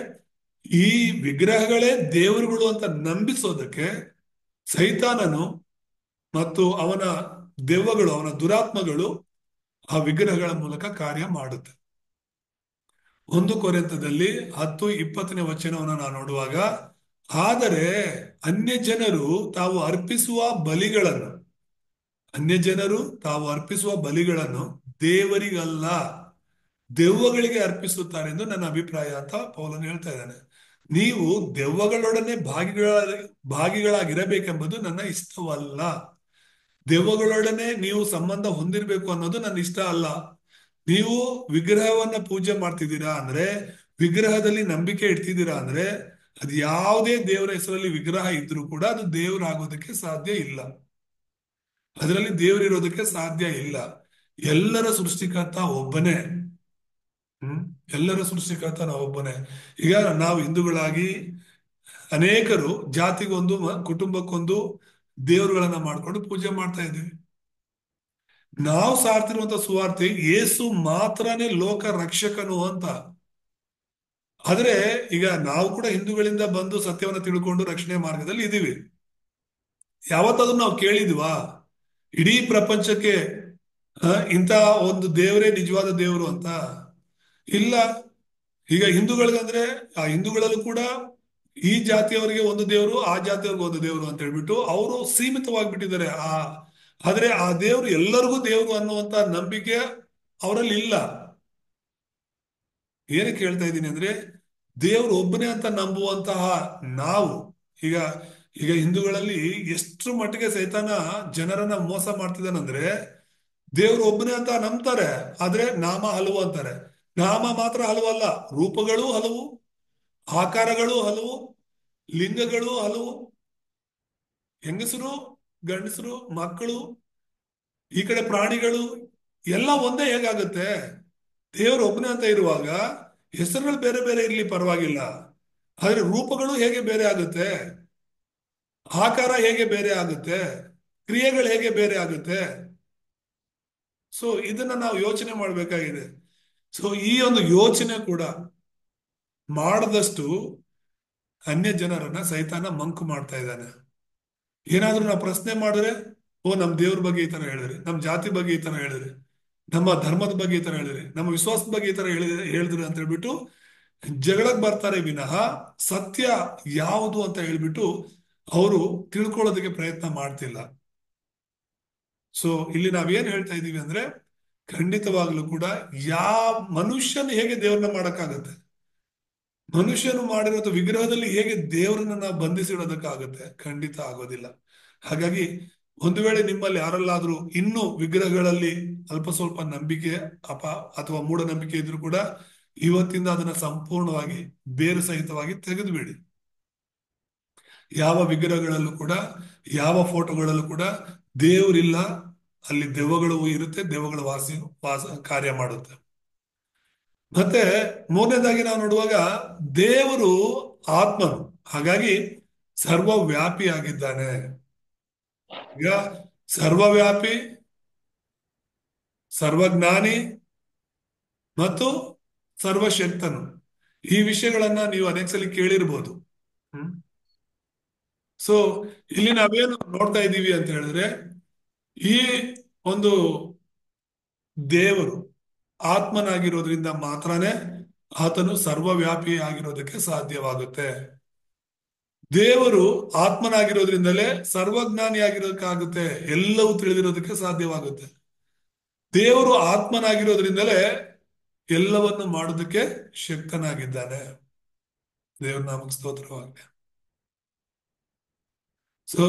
ಈ ವಿಗ್ರಹಗಳೇ ದೇವರುಗಳು ಅಂತ ನಂಬಿಸೋದಕ್ಕೆ ಸೈತಾನನು ಮತ್ತು ಅವನ ದೆವ್ವಗಳು, ಅವನ ದುರಾತ್ಮಗಳು ಆ ವಿಗ್ರಹಗಳ ಮೂಲಕ ಕಾರ್ಯ ಮಾಡುತ್ತೆ. 1 ಕೊರಿಂಥದಲ್ಲಿ 10:20 ವಚನವನ್ನು ನಾವು ನೋಡುವಾಗ, ಆದರೆ ಅನ್ಯ ಜನರು ತಾವು ಅರ್ಪಿಸುವ ಬಲಿಗಳನ್ನು ದೇವರಿಗಲ್ಲ ದೆವ್ವಗಳಿಗೆ ಅರ್ಪಿಸುತ್ತಾರೆ ಎಂದು ನನ್ನ ಅಭಿಪ್ರಾಯ ಅಂತ ಪೌಲನು ಹೇಳ್ತಾ ಇದ್ದಾನೆ. ನೀವು ದೆವ್ವಗಳೊಡನೆ ಭಾಗಿಗಳಾಗಿರಬೇಕೆಂಬುದು ನನ್ನ ಇಷ್ಟವಲ್ಲ. ದೆವ್ವಗಳೊಡನೆ ನೀವು ಸಂಬಂಧ ಹೊಂದಿರಬೇಕು ಅನ್ನೋದು ನನ್ನ ಇಷ್ಟ ಅಲ್ಲ. ನೀವು ವಿಗ್ರಹವನ್ನ ಪೂಜೆ ಮಾಡ್ತಿದ್ದೀರಾ ಅಂದ್ರೆ, ವಿಗ್ರಹದಲ್ಲಿ ನಂಬಿಕೆ ಇಡ್ತಿದ್ದೀರಾ ಅಂದ್ರೆ, ಅದು ಯಾವುದೇ ದೇವರ ಹೆಸರಲ್ಲಿ ವಿಗ್ರಹ ಇದ್ರೂ ಕೂಡ ಅದು ದೇವರಾಗೋದಕ್ಕೆ ಸಾಧ್ಯ ಇಲ್ಲ. ಅದರಲ್ಲಿ ದೇವರಿರೋದಕ್ಕೆ ಸಾಧ್ಯ ಇಲ್ಲ. ಎಲ್ಲರ ಸೃಷ್ಟಿಕರ್ತ ಒಬ್ಬನೇ. ಎಲ್ಲರ ಸೃಷ್ಟಿಕರ್ತ ಒಬ್ಬನೇ. ಈಗ ನಾವು ಹಿಂದೂಗಳಾಗಿ ಅನೇಕರು ಜಾತಿಗೊಂದು ಕುಟುಂಬಕ್ಕೊಂದು ದೇವರುಗಳನ್ನ ಮಾಡ್ಕೊಂಡು ಪೂಜೆ ಮಾಡ್ತಾ ಇದ್ದೀವಿ. ನಾವು ಸಾರ್ತಿರುವಂತ ಸುವಾರ್ತೆ ಯೇಸು ಮಾತ್ರನೇ ಲೋಕ ರಕ್ಷಕನು ಅಂತ. ಆದ್ರೆ ಈಗ ನಾವು ಕೂಡ ಹಿಂದೂಗಳಿಂದ ಬಂದು ಸತ್ಯವನ್ನ ತಿಳ್ಕೊಂಡು ರಕ್ಷಣೆ ಮಾರ್ಗದಲ್ಲಿ ಇದೀವಿ. ಯಾವತ್ತಾದ್ರೂ ನಾವು ಕೇಳಿದ್ವಾ ಇಡೀ ಪ್ರಪಂಚಕ್ಕೆ ಇಂಥ ಒಂದು ದೇವರೇ ನಿಜವಾದ ದೇವರು ಅಂತ? ಇಲ್ಲ. ಈಗ ಹಿಂದೂಗಳಿಗಂದ್ರೆ ಆ ಹಿಂದೂಗಳಲ್ಲೂ ಕೂಡ ಈ ಜಾತಿಯವರಿಗೆ ಒಂದು ದೇವರು, ಆ ಜಾತಿಯವ್ರಿಗೆ ಒಂದು ದೇವರು ಅಂತ ಹೇಳ್ಬಿಟ್ಟು ಅವರು ಸೀಮಿತವಾಗಿಬಿಟ್ಟಿದ್ದಾರೆ. ಆದ್ರೆ ಆ ದೇವರು ಎಲ್ಲರಿಗೂ ದೇವರು ಅನ್ನುವಂತ ನಂಬಿಕೆ ಅವರಲ್ಲಿ ಇಲ್ಲ. ಏನಕ್ಕೆ ಹೇಳ್ತಾ ಇದ್ದೀನಿ ಅಂದ್ರೆ, ದೇವರು ಒಬ್ಬನೇ ಅಂತ ನಂಬುವಂತಹ ನಾವು ಈಗ ಈಗ ಹಿಂದೂಗಳಲ್ಲಿ ಎಷ್ಟು ಮಟ್ಟಿಗೆ ಸೈತಾನ ಜನರನ್ನ ಮೋಸ ಮಾಡ್ತಿದ್ದಾನಂದ್ರೆ, ದೇವರು ಒಬ್ಬನೇ ಅಂತ ನಂಬ್ತಾರೆ, ಆದ್ರೆ ನಾಮ ಹಲವು ಅಂತಾರೆ. ನಾಮ ಮಾತ್ರ ಹಲವಲ್ಲ, ರೂಪಗಳು ಹಲವು, ಆಕಾರಗಳು ಹಲವು, ಲಿಂಗಗಳು ಹಲವು, ಹೆಂಗಸರು, ಗಂಡಸರು, ಮಕ್ಕಳು, ಈ ಕಡೆ ಪ್ರಾಣಿಗಳು ಎಲ್ಲ ಒಂದೇ ಹೇಗಾಗುತ್ತೆ? ದೇವರು ಒಬ್ಬನೇ ಅಂತ ಇರುವಾಗ ಹೆಸರುಗಳು ಬೇರೆ ಬೇರೆ ಇರ್ಲಿ ಪರವಾಗಿಲ್ಲ, ಆದ್ರೆ ರೂಪಗಳು ಹೇಗೆ ಬೇರೆ ಆಗುತ್ತೆ, ಆಕಾರ ಹೇಗೆ ಬೇರೆ ಆಗುತ್ತೆ, ಕ್ರಿಯೆಗಳು ಹೇಗೆ ಬೇರೆ ಆಗುತ್ತೆ? ಸೊ ಇದನ್ನ ನಾವು ಯೋಚನೆ ಮಾಡ್ಬೇಕಾಗಿದೆ. ಸೊ ಈ ಒಂದು ಯೋಚನೆ ಕೂಡ ಮಾಡದಷ್ಟು ಅನ್ಯ ಜನರನ್ನ ಸೈತಾನ ಮಂಕು ಮಾಡ್ತಾ ಇದ್ದಾನೆ. ಏನಾದ್ರೂ ನಾವು ಪ್ರಶ್ನೆ ಮಾಡಿದ್ರೆ, ಓ ನಮ್ ದೇವ್ರ ಬಗ್ಗೆ ಈ ತರ ಹೇಳಿದ್ರಿ, ನಮ್ ಜಾತಿ ಬಗ್ಗೆ ಈ ತರ ಹೇಳಿದ್ರಿ, ನಮ್ಮ ಧರ್ಮದ ಬಗ್ಗೆ ಈ ತರ ಹೇಳಿದ್ರಿ, ನಮ್ಮ ವಿಶ್ವಾಸದ ಬಗ್ಗೆ ಈ ತರ ಹೇಳಿದ್ರಿ ಅಂತ ಹೇಳ್ಬಿಟ್ಟು ಜಗಳಕ್ಕೆ ಬರ್ತಾರೆ ವಿನಃ ಸತ್ಯ ಯಾವುದು ಅಂತ ಹೇಳ್ಬಿಟ್ಟು ಅವರು ತಿಳ್ಕೊಳ್ಳೋದಕ್ಕೆ ಪ್ರಯತ್ನ ಮಾಡ್ತಿಲ್ಲ. ಸೊ ಇಲ್ಲಿ ನಾವೇನ್ ಹೇಳ್ತಾ ಇದೀವಿ ಅಂದ್ರೆ, ಖಂಡಿತವಾಗ್ಲೂ ಕೂಡ ಮನುಷ್ಯನ ಹೇಗೆ ದೇವ್ರನ್ನ ಮಾಡಕ್ಕಾಗತ್ತೆ? ಮನುಷ್ಯನು ಮಾಡಿರೋ ವಿಗ್ರಹದಲ್ಲಿ ಹೇಗೆ ದೇವರನ್ನ ನಾವು ಬಂಧಿಸಿಡೋದಕ್ಕಾಗತ್ತೆ? ಖಂಡಿತ ಆಗೋದಿಲ್ಲ. ಹಾಗಾಗಿ ಒಂದು ವೇಳೆ ನಿಮ್ಮಲ್ಲಿ ಯಾರಲ್ಲಾದ್ರೂ ಇನ್ನೂ ವಿಗ್ರಹಗಳಲ್ಲಿ ಅಲ್ಪ ಸ್ವಲ್ಪ ನಂಬಿಕೆ ಅಥವಾ ಮೂಢನಂಬಿಕೆ ಇದ್ರೂ ಕೂಡ ಇವತ್ತಿಂದ ಅದನ್ನ ಸಂಪೂರ್ಣವಾಗಿ ಬೇರು ಸಹಿತವಾಗಿ ತೆಗೆದುಬಿಡಿ. ಯಾವ ವಿಗ್ರಹಗಳಲ್ಲೂ ಕೂಡ, ಯಾವ ಫೋಟೋಗಳಲ್ಲೂ ಕೂಡ ದೇವರಿಲ್ಲ, ಅಲ್ಲಿ ದೆವ್ವಗಳು ಇರುತ್ತೆ, ದೆವ್ವಗಳ ವಾಸ ಕಾರ್ಯ ಮಾಡುತ್ತೆ. ಮತ್ತೆ ಮೂರನೇದಾಗಿ ನಾವು ನೋಡುವಾಗ ದೇವರು ಆತ್ಮನು, ಹಾಗಾಗಿ ಸರ್ವವ್ಯಾಪಿ ಆಗಿದ್ದಾನೆ. ಈಗ ಸರ್ವವ್ಯಾಪಿ, ಸರ್ವಜ್ಞಾನಿ ಮತ್ತು ಸರ್ವಶಕ್ತನು, ಈ ವಿಷಯಗಳನ್ನ ನೀವು ಅನೇಕ ಸಲ ಕೇಳಿರ್ಬೋದು. ಸೊ ಇಲ್ಲಿ ನಾವೇನು ನೋಡ್ತಾ ಇದ್ದೀವಿ ಅಂತ ಹೇಳಿದ್ರೆ, ಈ ಒಂದು ದೇವರು ಆತ್ಮನಾಗಿರೋದ್ರಿಂದ ಮಾತ್ರನೇ ಆತನು ಸರ್ವವ್ಯಾಪಿ ಆಗಿರೋದಕ್ಕೆ ಸಾಧ್ಯವಾಗುತ್ತೆ. ದೇವರು ಆತ್ಮನಾಗಿರೋದ್ರಿಂದಲೇ ಸರ್ವಜ್ಞಾನಿ ಆಗಿರೋದಕ್ಕಾಗುತ್ತೆ, ಎಲ್ಲವೂ ತಿಳಿದಿರೋದಕ್ಕೆ ಸಾಧ್ಯವಾಗುತ್ತೆ. ದೇವರು ಆತ್ಮನಾಗಿರೋದ್ರಿಂದಲೇ ಎಲ್ಲವನ್ನು ಮಾಡೋದಕ್ಕೆ ಶಕ್ತನಾಗಿದ್ದಾನೆ. ದೇವ್ರ ನಾಮಕ್ಕೆ ಸ್ತೋತ್ರವಾಗಲಿ. ಸೊ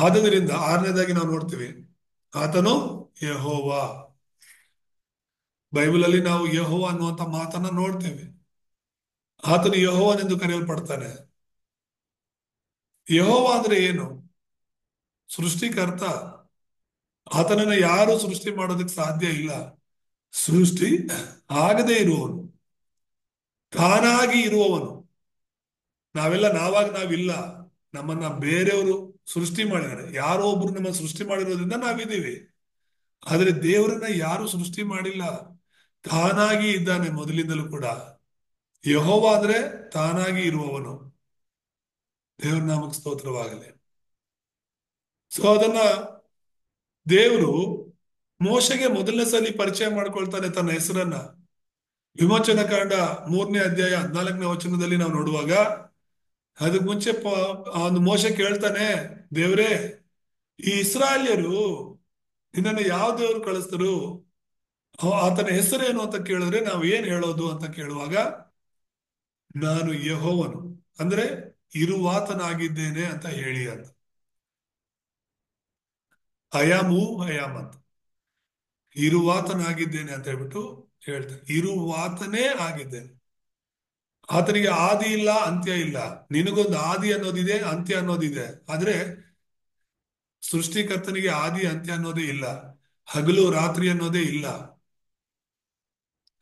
ಆದ್ದರಿಂದ 6ನೇದಾಗಿ ನಾವು ನೋಡ್ತೀವಿ, ಆತನು ಯೆಹೋವ. ಬೈಬಲ್ ಅಲ್ಲಿ ನಾವು ಯೆಹೋವ ಅನ್ನುವಂತ ಮಾತನ್ನ ನೋಡ್ತೇವೆ. ಆತನು ಯೆಹೋವನೆಂದು ಕರೆಯಲ್ಪಡ್ತಾನೆ. ಯೆಹೋವ ಅಂದ್ರೆ ಏನು? ಸೃಷ್ಟಿಕರ್ತ. ಆತನನ್ನ ಯಾರು ಸೃಷ್ಟಿ ಮಾಡೋದಕ್ಕೆ ಸಾಧ್ಯ ಇಲ್ಲ. ಸೃಷ್ಟಿ ಆಗದೇ ಇರುವವನು, ತಾನಾಗಿ ಇರುವವನು. ನಾವೆಲ್ಲ ನಾವಾಗ ನಾವಿಲ್ಲ. ನಮ್ಮನ್ನ ಬೇರೆಯವರು ಸೃಷ್ಟಿ ಮಾಡಿದ್ದಾರೆ. ಯಾರೋ ಒಬ್ರು ನಮ್ಮ ಸೃಷ್ಟಿ ಮಾಡಿರೋದ್ರಿಂದ ನಾವಿದ್ದೀವಿ. ಆದ್ರೆ ದೇವರನ್ನ ಯಾರು ಸೃಷ್ಟಿ ಮಾಡಿಲ್ಲ. ತಾನಾಗಿ ಇದ್ದಾನೆ ಮೊದಲಿಂದಲೂ ಕೂಡ. ಯೆಹೋವ ಅಂದ್ರೆ ತಾನಾಗಿ ಇರುವವನು. ದೇವ್ರ ನಾಮಕ್ಕೆ ಸ್ತೋತ್ರವಾಗಲಿ. ಸೊ ಅದನ್ನ ದೇವರು ಮೋಶೆಗೆ ಮೊದಲನೇ ಸಲ ಪರಿಚಯ ಮಾಡ್ಕೊಳ್ತಾನೆ ತನ್ನ ಹೆಸರನ್ನ. ವಿಮೋಚನ ಕಾಂಡ 3ನೇ ಅಧ್ಯಾಯ 14ನೇ ವಚನದಲ್ಲಿ ನಾವು ನೋಡುವಾಗ, ಅದಕ್ಕೆ ಮುಂಚೆ ಒಂದು ಮೋಶೆ ಕೇಳ್ತಾನೆ, ದೇವ್ರೇ, ಈ ಇಸ್ರಾಯೇಲ್ಯರು ನಿನ್ನನ್ನು ಯಾವ ದೇವರು ಕಳಿಸ್ತರು, ಆತನ ಹೆಸರೇನು ಅಂತ ಕೇಳಿದ್ರೆ ನಾವು ಏನ್ ಹೇಳೋದು ಅಂತ ಕೇಳುವಾಗ, ನಾನು ಯೆಹೋವನು ಅಂದ್ರೆ ಇರುವಾತನಾಗಿದ್ದೇನೆ ಅಂತ ಹೇಳಿ ಅಂತ. ಅಯಾಮು ಅಯಾಮ್ ಅಂತ ಇರುವಾತನಾಗಿದ್ದೇನೆ ಅಂತ ಹೇಳ್ಬಿಟ್ಟು ಹೇಳ್ತಾನೆ. ಇರುವಾತನೇ ಆಗಿದ್ದೇನೆ. ಆತನಿಗೆ ಆದಿ ಇಲ್ಲ, ಅಂತ್ಯ ಇಲ್ಲ. ನಿನಗೊಂದು ಆದಿ ಅನ್ನೋದಿದೆ, ಅಂತ್ಯ ಅನ್ನೋದಿದೆ. ಆದ್ರೆ ಸೃಷ್ಟಿಕರ್ತನಿಗೆ ಆದಿ ಅಂತ್ಯ ಅನ್ನೋದೇ ಇಲ್ಲ. ಹಗಲು ರಾತ್ರಿ ಅನ್ನೋದೇ ಇಲ್ಲ.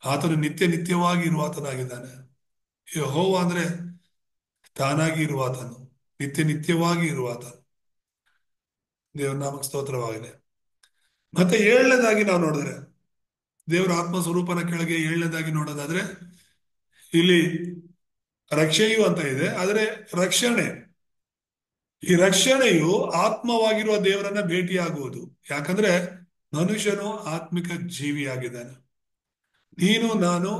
ಆತನು ನಿತ್ಯ ನಿತ್ಯವಾಗಿ ಇರುವಾತನಾಗಿದ್ದಾನೆ. ಯೆಹೋವ ಅಂದ್ರೆ ತಾನಾಗಿ ಇರುವಾತನು, ನಿತ್ಯ ನಿತ್ಯವಾಗಿ ಇರುವಾತನು. ದೇವ್ರ ನಾಮಕ್ಕೆ ಸ್ತೋತ್ರವಾಗಿದೆ. ಮತ್ತೆ ಏಳನೇದಾಗಿ ನಾವು ನೋಡಿದ್ರೆ, ದೇವರ ಆತ್ಮ ಸ್ವರೂಪನ ಕೆಳಗೆ ಏಳನೇದಾಗಿ ನೋಡೋದಾದ್ರೆ, ಇಲ್ಲಿ ರಕ್ಷೆಯು ಅಂತ ಇದೆ. ಆದ್ರೆ ರಕ್ಷಣೆ, ಈ ರಕ್ಷಣೆಯು ಆತ್ಮವಾಗಿರುವ ದೇವರನ್ನ ಭೇಟಿಯಾಗುವುದು. ಯಾಕಂದ್ರೆ ಮನುಷ್ಯನು ಆತ್ಮಿಕ ಜೀವಿಯಾಗಿದ್ದಾನೆ. ನೀನು ನಾನು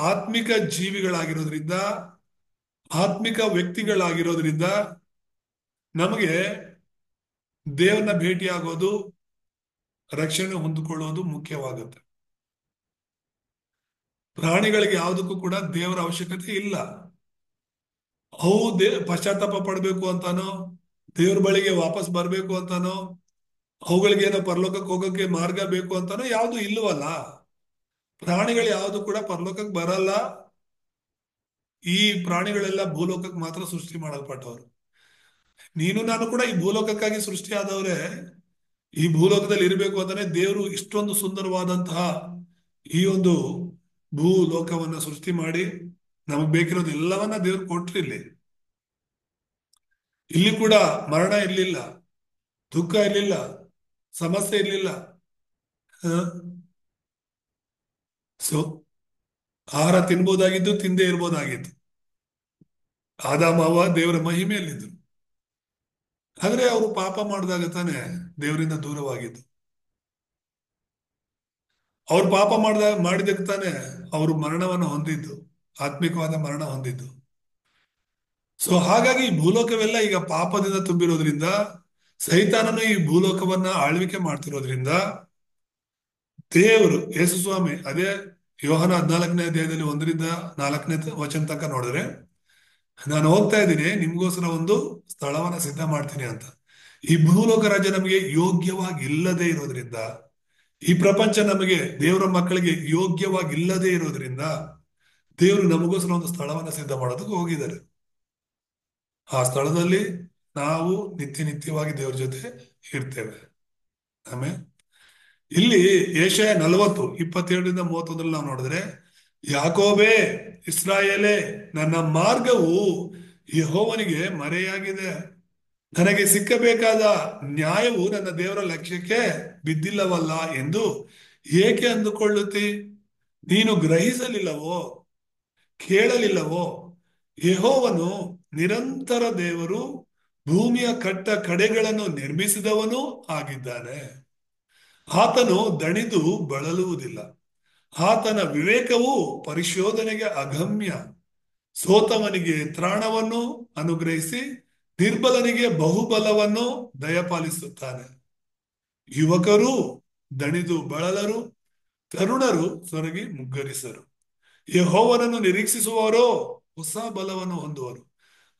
ಆತ್ಮಿಕ ಜೀವಿಗಳಾಗಿರೋದ್ರಿಂದ, ಆತ್ಮಿಕ ವ್ಯಕ್ತಿಗಳಾಗಿರೋದ್ರಿಂದ ನಮಗೆ ದೇವರನ್ನ ಭೇಟಿಯಾಗೋದು, ರಕ್ಷಣೆ ಹೊಂದಿಕೊಳ್ಳೋದು ಮುಖ್ಯವಾಗುತ್ತೆ. ಪ್ರಾಣಿಗಳಿಗೆ ಯಾವುದಕ್ಕೂ ಕೂಡ ದೇವರ ಅವಶ್ಯಕತೆ ಇಲ್ಲ. ಅವು ಪಶ್ಚಾತ್ತಾಪ ಪಡ್ಬೇಕು ಅಂತಾನೋ, ದೇವ್ರ ಬಳಿಗೆ ವಾಪಸ್ ಬರ್ಬೇಕು ಅಂತಾನೋ, ಅವುಗಳಿಗೆ ಏನೋ ಪರಲೋಕಕ್ಕೆ ಹೋಗೋಕೆ ಮಾರ್ಗ ಬೇಕು ಅಂತಾನೋ ಯಾವುದು ಇಲ್ಲವಲ್ಲ. ಪ್ರಾಣಿಗಳು ಯಾವುದು ಕೂಡ ಪರಲೋಕಕ್ಕೆ ಬರಲ್ಲ. ಈ ಪ್ರಾಣಿಗಳೆಲ್ಲ ಭೂಲೋಕಕ್ಕೆ ಮಾತ್ರ ಸೃಷ್ಟಿ ಮಾಡಲ್ಪಟ್ಟವರು. ನೀನು ನಾನು ಕೂಡ ಈ ಭೂಲೋಕಕ್ಕಾಗಿ ಸೃಷ್ಟಿ ಆದವ್ರೆ. ಈ ಭೂಲೋಕದಲ್ಲಿ ಇರಬೇಕು ಅಂತಾನೆ ದೇವರು ಇಷ್ಟೊಂದು ಸುಂದರವಾದಂತಹ ಈ ಒಂದು ಭೂಲೋಕವನ್ನ ಸೃಷ್ಟಿ ಮಾಡಿ ನಮಗ್ ಬೇಕಿರೋದು ಎಲ್ಲವನ್ನ ದೇವ್ರು ಕೊಟ್ರಿಲ್ಲಿ. ಇಲ್ಲಿ ಕೂಡ ಮರಣ ಇರ್ಲಿಲ್ಲ, ದುಃಖ ಇರ್ಲಿಲ್ಲ, ಸಮಸ್ಯೆ ಇರ್ಲಿಲ್ಲ. ಸೊ ಆಹಾರ ತಿನ್ಬೋದಾಗಿದ್ದು, ತಿಂದೇ ಇರ್ಬೋದಾಗಿತ್ತು. ಆದಾಮವ್ವ ದೇವರ ಮಹಿಮೆಯಲ್ಲಿದ್ರು. ಆದ್ರೆ ಅವರು ಪಾಪ ಮಾಡಿದಾಗ ತಾನೆ ದೇವರಿಂದ ದೂರವಾಗಿದ್ದು. ಅವ್ರು ಪಾಪ ಮಾಡಿದಕ್ಕೆ ತಾನೆ ಅವರು ಮರಣವನ್ನು ಹೊಂದಿದ್ದು, ಆತ್ಮಿಕವಾದ ಮರಣ ಹೊಂದಿದ್ದು. ಸೊ ಹಾಗಾಗಿ ಈ ಭೂಲೋಕವೆಲ್ಲ ಈಗ ಪಾಪದಿಂದ ತುಂಬಿರೋದ್ರಿಂದ, ಸೈತಾನನು ಈ ಭೂಲೋಕವನ್ನ ಆಳ್ವಿಕೆ ಮಾಡ್ತಿರೋದ್ರಿಂದ, ದೇವರು ಯೇಸು ಸ್ವಾಮಿ ಅದೇ ಯೋಹನ 14ನೇ ಅಧ್ಯಾಯದಲ್ಲಿ 1ರಿಂದ 4ನೇ ವಚನ ತನಕ ನೋಡಿದ್ರೆ, ನಾನು ಹೋಗ್ತಾ ಇದ್ದೀನಿ ನಿಮ್ಗೋಸ್ಕರ ಒಂದು ಸ್ಥಳವನ್ನ ಸಿದ್ಧ ಮಾಡ್ತೀನಿ ಅಂತ. ಈ ಭೂಲೋಕ ರಾಜ್ಯ ನಮಗೆ ಯೋಗ್ಯವಾಗಿ ಇಲ್ಲದೆ ಇರೋದ್ರಿಂದ, ಈ ಪ್ರಪಂಚ ನಮಗೆ ದೇವರ ಮಕ್ಕಳಿಗೆ ಯೋಗ್ಯವಾಗಿ ಇಲ್ಲದೆ ಇರೋದ್ರಿಂದ, ದೇವರು ನಮಗೋಸ್ಕರ ಒಂದು ಸ್ಥಳವನ್ನ ಸಿದ್ಧ ಮಾಡೋದಕ್ಕೆ ಹೋಗಿದ್ದಾರೆ. ಆ ಸ್ಥಳದಲ್ಲಿ ನಾವು ನಿತ್ಯ ನಿತ್ಯವಾಗಿ ದೇವರ ಜೊತೆ ಇರ್ತೇವೆ. ಆಮೇಲೆ ಇಲ್ಲಿ ಯೆಶಾಯ 40:27ರಿಂದ 31 ನಾವು ನೋಡಿದ್ರೆ, ಯಾಕೋಬೇ, ಇಸ್ರಾಯೇಲೇ, ನನ್ನ ಮಾರ್ಗವು ಯೆಹೋವನಿಗೆ ಮರೆಯಾಗಿದೆ. ನನಗೆ ಸಿಕ್ಕಬೇಕಾದ ನ್ಯಾಯವು ನನ್ನ ದೇವರ ಲಕ್ಷ್ಯಕ್ಕೆ ಬಿದ್ದಿಲ್ಲವಲ್ಲ ಎಂದು ಏಕೆ ಅಂದುಕೊಳ್ಳುತ್ತಿ? ನೀನು ಗ್ರಹಿಸಲಿಲ್ಲವೋ, ಕೇಳಲಿಲ್ಲವೋ? ಯೆಹೋವನು ನಿರಂತರ ದೇವರು, ಭೂಮಿಯ ಕಟ್ಟ ಕಡೆಗಳನ್ನು ನಿರ್ಮಿಸಿದವನು ಆಗಿದ್ದಾನೆ. ಆತನು ದಣಿದು ಬಳಲುವುದಿಲ್ಲ. ಆತನ ವಿವೇಕವು ಪರಿಶೋಧನೆಗೆ ಅಗಮ್ಯ. ಸೋತವನಿಗೆ ತ್ರಾಣವನ್ನು ಅನುಗ್ರಹಿಸಿ ನಿರ್ಬಲನಿಗೆ ಬಹುಬಲವನ್ನು ದಯಪಾಲಿಸುತ್ತಾನೆ. ಯುವಕರು ದಣಿದು ಬಳಲರು, ತರುಣರು ಸೊರಗಿ ಮುಗ್ಗರಿಸರು. ಯೆಹೋವನನ್ನು ನಿರೀಕ್ಷಿಸುವವರೋ ಹೊಸ ಬಲವನ್ನು ಹೊಂದುವರು.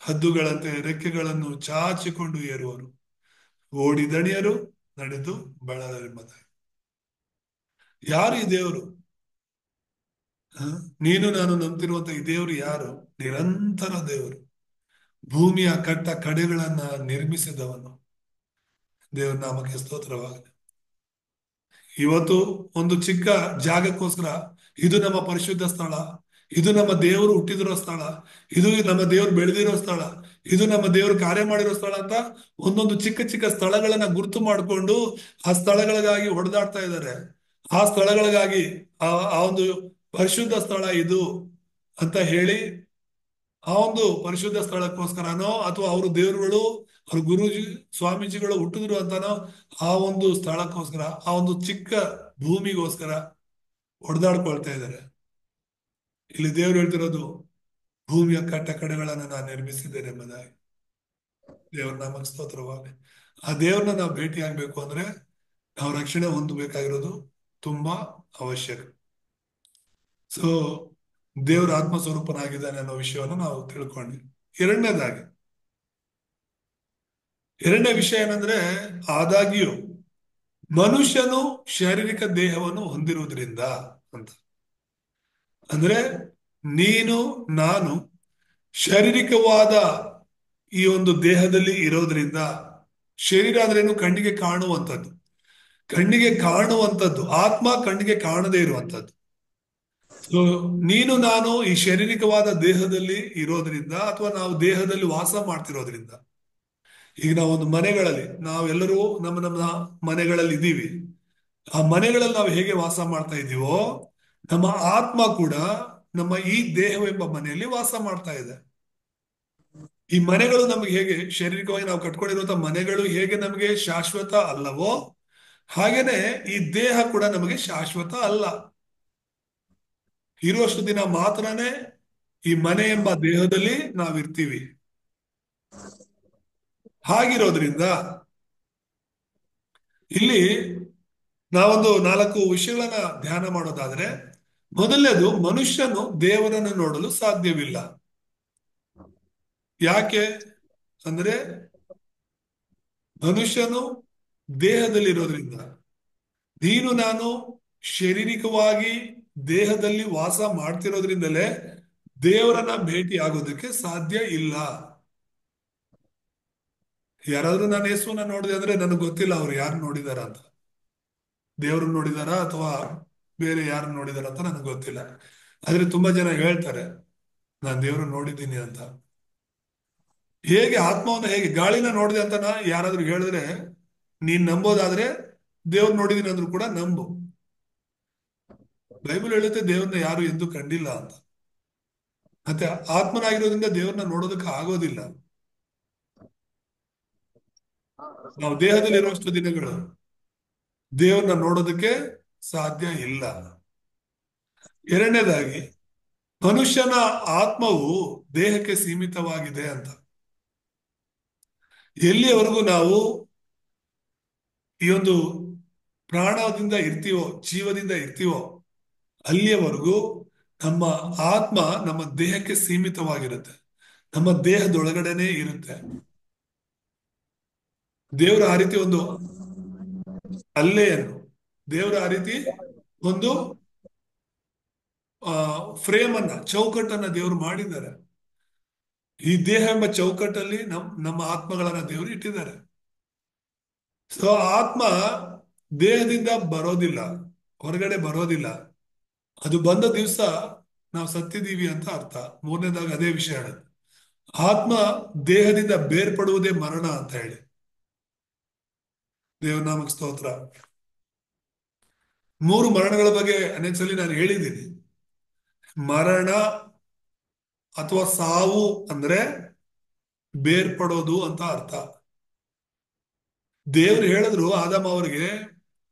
ಹದ್ದುಗಳಂತೆ ರೆಕ್ಕೆಗಳನ್ನು ಚಾಚಿಕೊಂಡು ಏರುವರು. ಓಡಿ ದಣಿಯರು, ನಡೆದು ಬಳಲರೆಂಬುದಾಗಿ. ಯಾರು ಈ ದೇವರು? ನೀನು ನಾನು ನಂಬ್ತಿರುವಂತ ಈ ದೇವರು ಯಾರು? ನಿರಂತರ ದೇವರು, ಭೂಮಿಯ ಕಟ್ಟ ಕಡೆಗಳನ್ನ ನಿರ್ಮಿಸಿದವನು. ದೇವರ ನಾಮಕ್ಕೆ ಸ್ತೋತ್ರವಾಗಲಿ. ಇವತ್ತು ಒಂದು ಚಿಕ್ಕ ಜಾಗಕ್ಕೋಸ್ಕರ ಇದು ನಮ್ಮ ಪರಿಶುದ್ಧ ಸ್ಥಳ, ಇದು ನಮ್ಮ ದೇವರು ಹುಟ್ಟಿದಿರೋ ಸ್ಥಳ, ಇದು ನಮ್ಮ ದೇವರು ಬೆಳೆದಿರೋ ಸ್ಥಳ, ಇದು ನಮ್ಮ ದೇವರು ಕಾರ್ಯ ಮಾಡಿರೋ ಸ್ಥಳ ಅಂತ ಒಂದೊಂದು ಚಿಕ್ಕ ಚಿಕ್ಕ ಸ್ಥಳಗಳನ್ನ ಗುರುತು ಮಾಡಿಕೊಂಡು ಆ ಸ್ಥಳಗಳಿಗಾಗಿ ಹೊಡೆದಾಡ್ತಾ ಇದ್ದಾರೆ. ಆ ಸ್ಥಳಗಳಿಗಾಗಿ ಆ ಒಂದು ಪರಿಶುದ್ಧ ಸ್ಥಳ ಇದು ಅಂತ ಹೇಳಿ ಆ ಒಂದು ಪರಿಶುದ್ಧ ಸ್ಥಳಕ್ಕೋಸ್ಕರನೋ ಅಥವಾ ಅವರು ದೇವರುಗಳು ಅವ್ರ ಗುರುಜಿ ಸ್ವಾಮೀಜಿಗಳು ಹುಟ್ಟಿದ್ರು ಅಂತಾನೋ ಆ ಒಂದು ಸ್ಥಳಕ್ಕೋಸ್ಕರ ಆ ಒಂದು ಚಿಕ್ಕ ಭೂಮಿಗೋಸ್ಕರ ಹೊಡೆದಾಡ್ಕೊಳ್ತಾ ಇದ್ದಾರೆ. ಇಲ್ಲಿ ದೇವ್ರು ಹೇಳ್ತಿರೋದು ಭೂಮಿಯ ಕಟ್ಟ ಕಡೆಗಳನ್ನ ನಾನು ನಿರ್ಮಿಸಿದ್ದೇನೆ ಎಂಬುದಾಗಿ. ದೇವ್ರ ನಾಮಕ್ಕೆ ಸ್ತೋತ್ರವಾಗಲಿ. ಆ ದೇವ್ರನ್ನ ನಾವು ಭೇಟಿ ಆಗ್ಬೇಕು ಅಂದ್ರೆ ನಾವು ರಕ್ಷಣೆ ಹೊಂದಬೇಕಾಗಿರೋದು ತುಂಬಾ ಅವಶ್ಯಕ. ಸೊ ದೇವ್ರ ಆತ್ಮ ಸ್ವರೂಪನಾಗಿದ್ದಾನೆ ಅನ್ನೋ ವಿಷಯವನ್ನು ನಾವು ತಿಳ್ಕೊಂಡ್ವಿ. ಎರಡನೇ ವಿಷಯ ಏನಂದ್ರೆ, ಆದಾಗ್ಯೂ ಮನುಷ್ಯನು ಶಾರೀರಿಕ ದೇಹವನ್ನು ಹೊಂದಿರುವುದರಿಂದ ಅಂತ. ಅಂದ್ರೆ ನೀನು ನಾನು ಶಾರೀರಿಕವಾದ ಈ ಒಂದು ದೇಹದಲ್ಲಿ ಇರೋದ್ರಿಂದ, ಶರೀರ ಅಂದ್ರೇನು? ಕಣ್ಣಿಗೆ ಕಾಣುವಂಥದ್ದು. ಕಣ್ಣಿಗೆ ಕಾಣುವಂಥದ್ದು, ಆತ್ಮ ಕಣ್ಣಿಗೆ ಕಾಣದೇ ಇರುವಂಥದ್ದು. ಸೊ ನೀನು ನಾನು ಈ ಶಾರೀರಿಕವಾದ ದೇಹದಲ್ಲಿ ಇರೋದ್ರಿಂದ ಅಥವಾ ನಾವು ದೇಹದಲ್ಲಿ ವಾಸ ಮಾಡ್ತಿರೋದ್ರಿಂದ, ಈಗ ನಾವೊಂದು ಮನೆಗಳಲ್ಲಿ ನಾವೆಲ್ಲರೂ ನಮ್ಮ ನಮ್ಮ ಮನೆಗಳಲ್ಲಿ ಇದ್ದೀವಿ. ಆ ಮನೆಗಳಲ್ಲಿ ನಾವು ಹೇಗೆ ವಾಸ ಮಾಡ್ತಾ ಇದ್ದೀವೋ ನಮ್ಮ ಆತ್ಮ ಕೂಡ ನಮ್ಮ ಈ ದೇಹವೆಂಬ ಮನೆಯಲ್ಲಿ ವಾಸ ಮಾಡ್ತಾ ಇದೆ. ಈ ಮನೆಗಳು ನಮ್ಗೆ ಹೇಗೆ ಶಾರೀರಿಕವಾಗಿ ನಾವು ಕಟ್ಕೊಂಡಿರುವಂತಹ ಮನೆಗಳು ಹೇಗೆ ನಮಗೆ ಶಾಶ್ವತ ಅಲ್ಲವೋ ಹಾಗೇನೆ ಈ ದೇಹ ಕೂಡ ನಮಗೆ ಶಾಶ್ವತ ಅಲ್ಲ. ಇರುವಷ್ಟು ದಿನ ಮಾತ್ರನೇ ಈ ಮನೆ ಎಂಬ ದೇಹದಲ್ಲಿ ನಾವಿರ್ತೀವಿ. ಹಾಗಿರೋದ್ರಿಂದ ಇಲ್ಲಿ ನಾವೊಂದು 4 ವಿಷಯಗಳನ್ನ ಧ್ಯಾನ ಮಾಡೋದಾದ್ರೆ, ಮೊದಲನೇದು, ಮನುಷ್ಯನು ದೇವರನ್ನು ನೋಡಲು ಸಾಧ್ಯವಿಲ್ಲ. ಯಾಕೆ ಅಂದ್ರೆ ಮನುಷ್ಯನು ದೇಹದಲ್ಲಿರೋದ್ರಿಂದ, ನೀನು ನಾನು ಶಾರೀರಿಕವಾಗಿ ದೇಹದಲ್ಲಿ ವಾಸ ಮಾಡ್ತಿರೋದ್ರಿಂದಲೇ ದೇವರನ್ನ ಭೇಟಿ ಆಗೋದಕ್ಕೆ ಸಾಧ್ಯ ಇಲ್ಲ. ಯಾರಾದ್ರೂ ನಾನು ಯೇಸುವನ್ನ ನೋಡಿದೆ ಅಂದ್ರೆ ನನಗೆ ಗೊತ್ತಿಲ್ಲ ಅವ್ರು ಯಾರು ನೋಡಿದಾರ ಅಂತ, ದೇವ್ರನ್ನ ನೋಡಿದಾರ ಅಥವಾ ಬೇರೆ ಯಾರು ನೋಡಿದಾರ ಅಂತ ನನಗೆ ಗೊತ್ತಿಲ್ಲ. ಆದ್ರೆ ತುಂಬಾ ಜನ ಹೇಳ್ತಾರೆ ನಾನು ದೇವ್ರನ್ನ ನೋಡಿದ್ದೀನಿ ಅಂತ. ಹೇಗೆ ಆತ್ಮವನ್ನ, ಹೇಗೆ ಗಾಳಿನ ನೋಡಿದೆ ಅಂತ ಯಾರಾದ್ರೂ ಹೇಳಿದ್ರೆ ನೀನ್ ನಂಬೋದಾದ್ರೆ ದೇವ್ರು ನೋಡಿದೀನಿ ಅಂದ್ರೂ ಕೂಡ ನಂಬು. ಬೈಬಲ್ ಹೇಳುತ್ತೆ ದೇವ್ರನ್ನ ಯಾರು ಎಂದೂ ಕಂಡಿಲ್ಲ ಅಂತ. ಮತ್ತೆ ಆತ್ಮನಾಗಿರೋದ್ರಿಂದ ದೇವ್ರನ್ನ ನೋಡೋದಕ್ಕೆ ಆಗೋದಿಲ್ಲ. ನಾವು ದೇಹದಲ್ಲಿ ಇರುವಷ್ಟು ದಿನಗಳು ದೇವ್ರನ್ನ ನೋಡೋದಕ್ಕೆ ಸಾಧ್ಯ ಇಲ್ಲ. ಎರಡನೇದಾಗಿ, ಮನುಷ್ಯನ ಆತ್ಮವು ದೇಹಕ್ಕೆ ಸೀಮಿತವಾಗಿದೆ ಅಂತ. ಎಲ್ಲಿಯವರೆಗೂ ನಾವು ಈ ಒಂದು ಪ್ರಾಣದಿಂದ ಇರ್ತೀವೋ, ಜೀವದಿಂದ ಇರ್ತೀವೋ, ಅಲ್ಲಿಯವರೆಗೂ ನಮ್ಮ ಆತ್ಮ ನಮ್ಮ ದೇಹಕ್ಕೆ ಸೀಮಿತವಾಗಿರುತ್ತೆ, ನಮ್ಮ ದೇಹದೊಳಗಡೆನೆ ಇರುತ್ತೆ. ದೇವರ ಆ ರೀತಿ ಒಂದು ಅಲ್ಲೆಯನ್ನು, ದೇವರ ಆ ರೀತಿ ಒಂದು ಫ್ರೇಮ್ ಅನ್ನ, ಚೌಕಟ್ಟನ್ನ ದೇವರು ಮಾಡಿದ್ದಾರೆ. ಈ ದೇಹ ಎಂಬ ಚೌಕಟ್ಟಲ್ಲಿ ನಮ್ಮ ಆತ್ಮಗಳನ್ನ ದೇವರು ಇಟ್ಟಿದ್ದಾರೆ. ಸೊ ಆತ್ಮ ದೇಹದಿಂದ ಬರೋದಿಲ್ಲ, ಹೊರಗಡೆ ಬರೋದಿಲ್ಲ. ಅದು ಬಂದ ದಿವಸ ನಾವು ಸತ್ತಿದೀವಿ ಅಂತ ಅರ್ಥ. ಮೂರನೇದಾಗ ಅದೇ ವಿಷಯ ಹೇಳುತ್ತೆ, ಆತ್ಮ ದೇಹದಿಂದ ಬೇರ್ಪಡುವುದೇ ಮರಣ ಅಂತ ಹೇಳಿ. ದೇವ್ರ ನಾಮಕ್ಕೆ ಸ್ತೋತ್ರ. 3 ಮರಣಗಳ ಬಗ್ಗೆ ಅನೇಕ ಸಲ ನಾನು ಹೇಳಿದ್ದೀನಿ. ಮರಣ ಅಥವಾ ಸಾವು ಅಂದ್ರೆ ಬೇರ್ಪಡೋದು ಅಂತ ಅರ್ಥ. ದೇವ್ರು ಹೇಳಿದ್ರು ಆದಮ ಅವರಿಗೆ,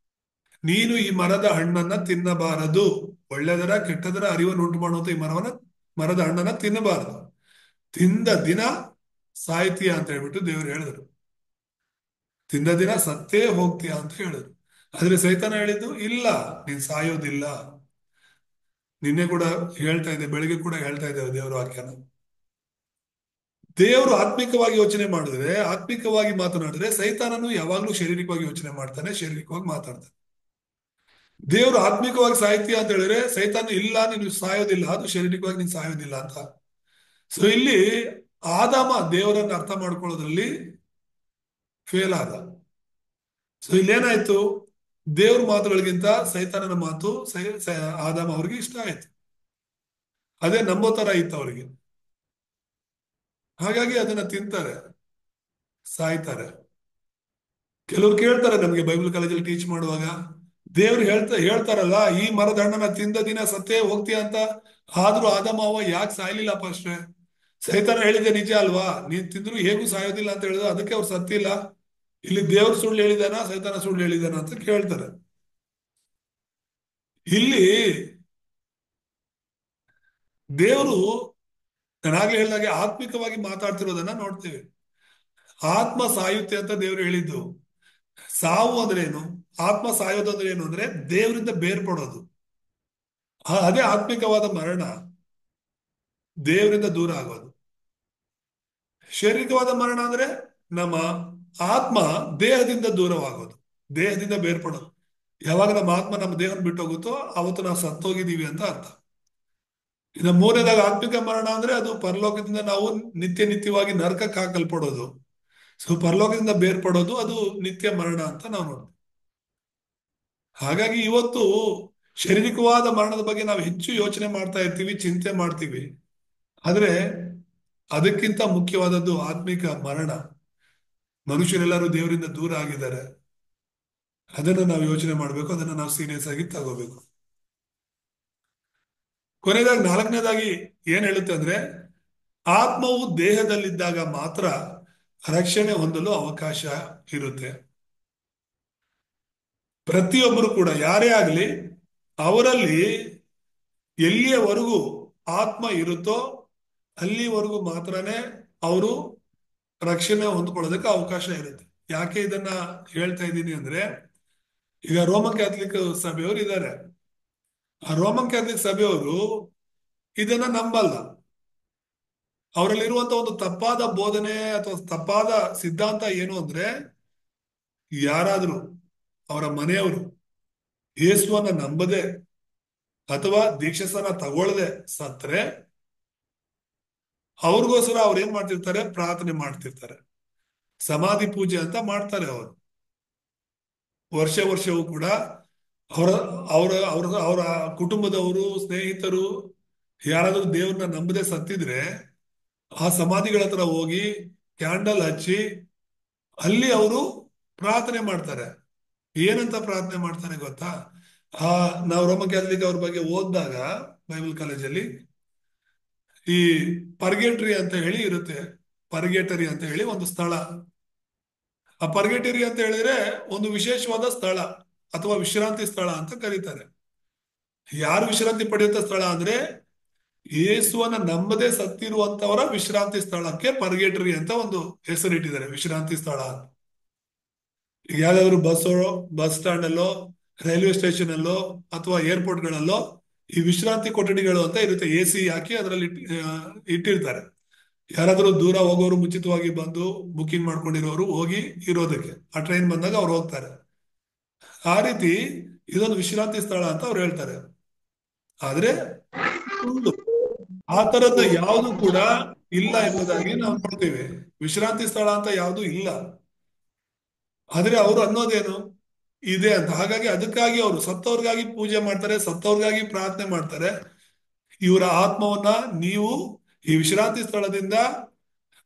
ನೀನು ಈ ಮರದ ಹಣ್ಣನ್ನ ತಿನ್ನಬಾರದು, ಒಳ್ಳೆದರ ಕೆಟ್ಟದರ ಅರಿವನ್ನು ಉಂಟು ಮಾಡುವಂತ ಈ ಮರದ ಹಣ್ಣನ್ನ ತಿನ್ನಬಾರದು, ತಿಂದ ದಿನ ಸಾಯ್ತೀಯ ಅಂತ ಹೇಳ್ಬಿಟ್ಟು ದೇವ್ರು ಹೇಳಿದ್ರು. ತಿಂದ ದಿನ ಸತ್ತೇ ಹೋಗ್ತೀಯ ಅಂತ ಹೇಳಿದ್ರು. ಆದ್ರೆ ಸೈತಾನ ಹೇಳಿದ್ದು, ಇಲ್ಲ ನೀನ್ ಸಾಯೋದಿಲ್ಲ. ನಿನ್ನೆ ಕೂಡ ಹೇಳ್ತಾ ಇದ್ದೆ, ಬೆಳಿಗ್ಗೆ ಕೂಡ ಹೇಳ್ತಾ ಇದ್ದೇವೆ ದೇವರ ವಾಕ್ಯನ. ದೇವರು ಆತ್ಮಿಕವಾಗಿ ಯೋಚನೆ ಮಾಡಿದ್ರೆ, ಆತ್ಮಿಕವಾಗಿ ಮಾತನಾಡಿದ್ರೆ, ಸೈತಾನನು ಯಾವಾಗ್ಲೂ ಶಾರೀರಿಕವಾಗಿ ಯೋಚನೆ ಮಾಡ್ತಾನೆ, ಶಾರೀರಿಕವಾಗಿ ಮಾತಾಡ್ತಾನೆ. ದೇವರು ಆತ್ಮಿಕವಾಗಿ ಸಾಹಿತ್ಯ ಅಂತ ಹೇಳಿದ್ರೆ ಸೈತಾನ ಇಲ್ಲ ನೀನು ಸಾಯೋದಿಲ್ಲ, ಅದು ಶಾರೀರಿಕವಾಗಿ ನೀನು ಸಾಯೋದಿಲ್ಲ ಅಂತ. ಸೊ ಇಲ್ಲಿ ಆದಾಮ ದೇವರನ್ನು ಅರ್ಥ ಮಾಡ್ಕೊಳ್ಳೋದ್ರಲ್ಲಿ ಫೇಲ್ ಆದ. ಸೊ ಇಲ್ಲೇನಾಯ್ತು, ದೇವ್ರ ಮಾತುಗಳಿಗಿಂತ ಸೈತಾನನ ಮಾತು ಆದಾಮ ಅವ್ರಿಗೆ ಇಷ್ಟ ಆಯ್ತು. ಅದೇ ನಂಬೋ ತರ ಇತ್ತು ಅವ್ರಿಗೆ. ಹಾಗಾಗಿ ಅದನ್ನ ತಿಂತಾರೆ, ಸಾಯ್ತಾರೆ. ಕೆಲವ್ರು ಕೇಳ್ತಾರೆ ನಮ್ಗೆ ಬೈಬಲ್ ಕಾಲೇಜಲ್ಲಿ ಟೀಚ್ ಮಾಡುವಾಗ, ದೇವ್ರು ಹೇಳ್ತಾರಲ್ಲ ಈ ಮರದ ಹಣ್ಣನ್ನ ತಿಂದ ದಿನ ಸತ್ತೇ ಹೋಗ್ತೀಯ ಅಂತ, ಆದ್ರೂ ಆದಮ ಅವ್ವ ಯಾಕೆ ಸಾಯ್ಲಿಲ್ಲಪ್ಪ ಅಷ್ಟೇ? ಸೈತಾನ ಹೇಳಿದೆ ನಿಜ ಅಲ್ವಾ, ನೀನ್ ತಿಂದ್ರು ಹೇಗೂ ಸಾಯೋದಿಲ್ಲ ಅಂತ ಹೇಳಿದ್ರು, ಅದಕ್ಕೆ ಅವ್ರು ಸತ್ತಿಲ್ಲ. ಇಲ್ಲಿ ದೇವ್ರು ಸುಳ್ಳು ಹೇಳಿದಾನ ಸೈತಾನ ಸುಳ್ಳು ಹೇಳಿದಾನ ಅಂತ ಕೇಳ್ತಾರೆ. ಇಲ್ಲಿ ದೇವರು ನಾನಾಗ್ಲೇ ಹೇಳಿದಾಗೆ ಆತ್ಮಿಕವಾಗಿ ಮಾತಾಡ್ತಿರೋದನ್ನ ನೋಡ್ತೇವೆ. ಆತ್ಮ ಸಾಯುತ್ತೆ ಅಂತ ದೇವ್ರು ಹೇಳಿದ್ದು. ಸಾವು ಅಂದ್ರೆ ಏನು, ಆತ್ಮ ಸಾಯೋದು ಅಂದ್ರೆ ಏನು ಅಂದ್ರೆ ದೇವರಿಂದ ಬೇರ್ಪಡೋದು. ಅದೇ ಆತ್ಮಿಕವಾದ ಮರಣ, ದೇವರಿಂದ ದೂರ ಆಗೋದು. ಶಾರೀರಿಕವಾದ ಮರಣ ಅಂದ್ರೆ ನಮ್ಮ ಆತ್ಮ ದೇಹದಿಂದ ದೂರವಾಗೋದು, ದೇಹದಿಂದ ಬೇರ್ಪಡೋದು. ಯಾವಾಗ ನಮ್ಮ ಆತ್ಮ ನಮ್ಮ ದೇಹನ ಬಿಟ್ಟು ಹೋಗುತ್ತೋ ಅವತ್ತು ನಾವು ಸತ್ತೋಗಿದ್ದೀವಿ ಅಂತ ಅರ್ಥ. ಇನ್ನು ಮೂರನೇದಾಗ ಆತ್ಮಿಕ ಮರಣ ಅಂದ್ರೆ ಅದು ಪರಲೋಕದಿಂದ ನಾವು ನಿತ್ಯವಾಗಿ ನರಕಕ್ಕೆ ಹಾಕಲ್ಪಡೋದು. ಸೊ ಪರಲೋಕದಿಂದ ಬೇರ್ಪಡೋದು ಅದು ನಿತ್ಯ ಮರಣ ಅಂತ ನಾವು ನೋಡ್ತೀವಿ. ಹಾಗಾಗಿ ಇವತ್ತು ಶಾರೀರಿಕವಾದ ಮರಣದ ಬಗ್ಗೆ ನಾವು ಹೆಚ್ಚು ಯೋಚನೆ ಮಾಡ್ತಾ ಇರ್ತೀವಿ, ಚಿಂತೆ ಮಾಡ್ತೀವಿ. ಆದ್ರೆ ಅದಕ್ಕಿಂತ ಮುಖ್ಯವಾದದ್ದು ಆತ್ಮಿಕ ಮರಣ. ಮನುಷ್ಯರೆಲ್ಲರೂ ದೇವರಿಂದ ದೂರ ಆಗಿದ್ದಾರೆ. ಅದನ್ನ ನಾವು ಯೋಚನೆ ಮಾಡ್ಬೇಕು, ಅದನ್ನ ನಾವು ಸೀರಿಯಸ್ ಆಗಿ ತಗೋಬೇಕು. ಕೊನೆಯದಾಗಿ ನಾಲ್ಕನೇದಾಗಿ ಏನ್ ಹೇಳುತ್ತೆ ಅಂದ್ರೆ, ಆತ್ಮವು ದೇಹದಲ್ಲಿದ್ದಾಗ ಮಾತ್ರ ರಕ್ಷಣೆ ಹೊಂದಲು ಅವಕಾಶ ಇರುತ್ತೆ. ಪ್ರತಿಯೊಬ್ಬರು ಕೂಡ ಯಾರೇ ಆಗಲಿ, ಅವರಲ್ಲಿ ಎಲ್ಲಿಯವರೆಗೂ ಆತ್ಮ ಇರುತ್ತೋ ಅಲ್ಲಿವರೆಗೂ ಮಾತ್ರನೇ ಅವರು ರಕ್ಷಣೆ ಹೊಂದ್ಕೊಳ್ಳೋದಕ್ಕೆ ಅವಕಾಶ ಇರುತ್ತೆ. ಯಾಕೆ ಇದನ್ನ ಹೇಳ್ತಾ ಇದ್ದೀನಿ ಅಂದ್ರೆ, ಈಗ ರೋಮನ್ ಕ್ಯಾಥಲಿಕ್ ಸಭೆಯವರು ಇದ್ದಾರೆ. ಆ ರೋಮನ್ ಕ್ಯಾಥಲಿಕ್ ಸಭೆಯವರು ಇದನ್ನ ನಂಬಲ್ಲ. ಅವರಲ್ಲಿರುವಂತ ಒಂದು ತಪ್ಪಾದ ಬೋಧನೆ ಅಥವಾ ತಪ್ಪಾದ ಸಿದ್ಧಾಂತ ಏನು ಅಂದ್ರೆ, ಯಾರಾದ್ರೂ ಅವರ ಮನೆಯವರು ಯೇಸುವನ್ನ ನಂಬದೆ ಅಥವಾ ದೀಕ್ಷಾಸ್ನಾನ ತಗೊಳ್ಳದೆ ಸತ್ರೆ ಅವ್ರಿಗೋಸ್ಕರ ಅವ್ರು ಏನ್ ಮಾಡ್ತಿರ್ತಾರೆ, ಪ್ರಾರ್ಥನೆ ಮಾಡ್ತಿರ್ತಾರೆ. ಸಮಾಧಿ ಪೂಜೆ ಅಂತ ಮಾಡ್ತಾರೆ ಅವರು. ವರ್ಷವೂ ಕೂಡ ಅವರ ಅವರ ಅವರ ಅವರ ಕುಟುಂಬದವರು, ಸ್ನೇಹಿತರು ಯಾರಾದ್ರೂ ದೇವ್ರನ್ನ ನಂಬದೆ ಸತ್ತಿದ್ರೆ ಆ ಸಮಾಧಿಗಳ ಹತ್ರ ಹೋಗಿ ಕ್ಯಾಂಡಲ್ ಹಚ್ಚಿ ಅಲ್ಲಿ ಅವರು ಪ್ರಾರ್ಥನೆ ಮಾಡ್ತಾರೆ. ಏನಂತ ಪ್ರಾರ್ಥನೆ ಮಾಡ್ತಾರೆ ಗೊತ್ತಾ? ನಾವು ರೋಮನ್ ಕ್ಯಾಥಲಿಕ್ ಅವ್ರ ಬಗ್ಗೆ ಓದಿದಾಗ ಬೈಬಲ್ ಕಾಲೇಜಲ್ಲಿ ಈ ಪರ್ಗೆಟರಿ ಅಂತ ಹೇಳಿ ಇರುತ್ತೆ. ಪರ್ಗೆಟರಿ ಅಂತ ಹೇಳಿ ಒಂದು ಸ್ಥಳ. ಆ ಪರ್ಗೆಟರಿ ಅಂತ ಹೇಳಿದ್ರೆ ಒಂದು ವಿಶೇಷವಾದ ಸ್ಥಳ ಅಥವಾ ವಿಶ್ರಾಂತಿ ಸ್ಥಳ ಅಂತ ಕರೀತಾರೆ. ಯಾರು ವಿಶ್ರಾಂತಿ ಪಡೆಯುವಂತ ಸ್ಥಳ ಅಂದ್ರೆ, ಯೇಸುವನ್ನ ನಂಬದೆ ಸತ್ತಿರುವಂತವರ ವಿಶ್ರಾಂತಿ ಸ್ಥಳಕ್ಕೆ ಪರ್ಗೆಟರಿ ಅಂತ ಒಂದು ಹೆಸರಿಟ್ಟಿದ್ದಾರೆ, ವಿಶ್ರಾಂತಿ ಸ್ಥಳ. ಈಗ ಯಾವ್ದಾದ್ರು ಬಸ್ ಸ್ಟ್ಯಾಂಡ್ ಅಲ್ಲೋ, ರೈಲ್ವೆ ಸ್ಟೇಷನ್ ಅಲ್ಲೋ ಅಥವಾ ಏರ್ಪೋರ್ಟ್ ಗಳಲ್ಲೋ ಈ ವಿಶ್ರಾಂತಿ ಕೊಠಡಿಗಳು ಅಂತ ಇರುತ್ತೆ. AC ಹಾಕಿ ಅದರಲ್ಲಿ ಇಟ್ಟಿರ್ತಾರೆ. ಯಾರಾದ್ರೂ ದೂರ ಹೋಗೋರು ಮುಂಚಿತವಾಗಿ ಬಂದು ಬುಕಿಂಗ್ ಮಾಡ್ಕೊಂಡಿರೋರು ಹೋಗಿ ಇರೋದಕ್ಕೆ, ಆ ಟ್ರೈನ್ ಬಂದಾಗ ಅವ್ರು ಹೋಗ್ತಾರೆ. ಆ ರೀತಿ ಇದೊಂದು ವಿಶ್ರಾಂತಿ ಸ್ಥಳ ಅಂತ ಅವ್ರು ಹೇಳ್ತಾರೆ. ಆದ್ರೆ ಆ ತರದ್ದು ಯಾವುದು ಕೂಡ ಇಲ್ಲ ಎಂಬುದಾಗಿ ನಾವು ನೋಡ್ತೇವೆ. ವಿಶ್ರಾಂತಿ ಸ್ಥಳ ಅಂತ ಯಾವುದು ಇಲ್ಲ. ಆದ್ರೆ ಅವರು ಅನ್ನೋದೇನು ಇದೆ ಅಂತ. ಹಾಗಾಗಿ ಅದಕ್ಕಾಗಿ ಅವರು ಸತ್ತವ್ರಿಗಾಗಿ ಪೂಜೆ ಮಾಡ್ತಾರೆ, ಸತ್ತವ್ರಿಗಾಗಿ ಪ್ರಾರ್ಥನೆ ಮಾಡ್ತಾರೆ. ಇವರ ಆತ್ಮವನ್ನ ನೀವು ಈ ವಿಶ್ರಾಂತಿ ಸ್ಥಳದಿಂದ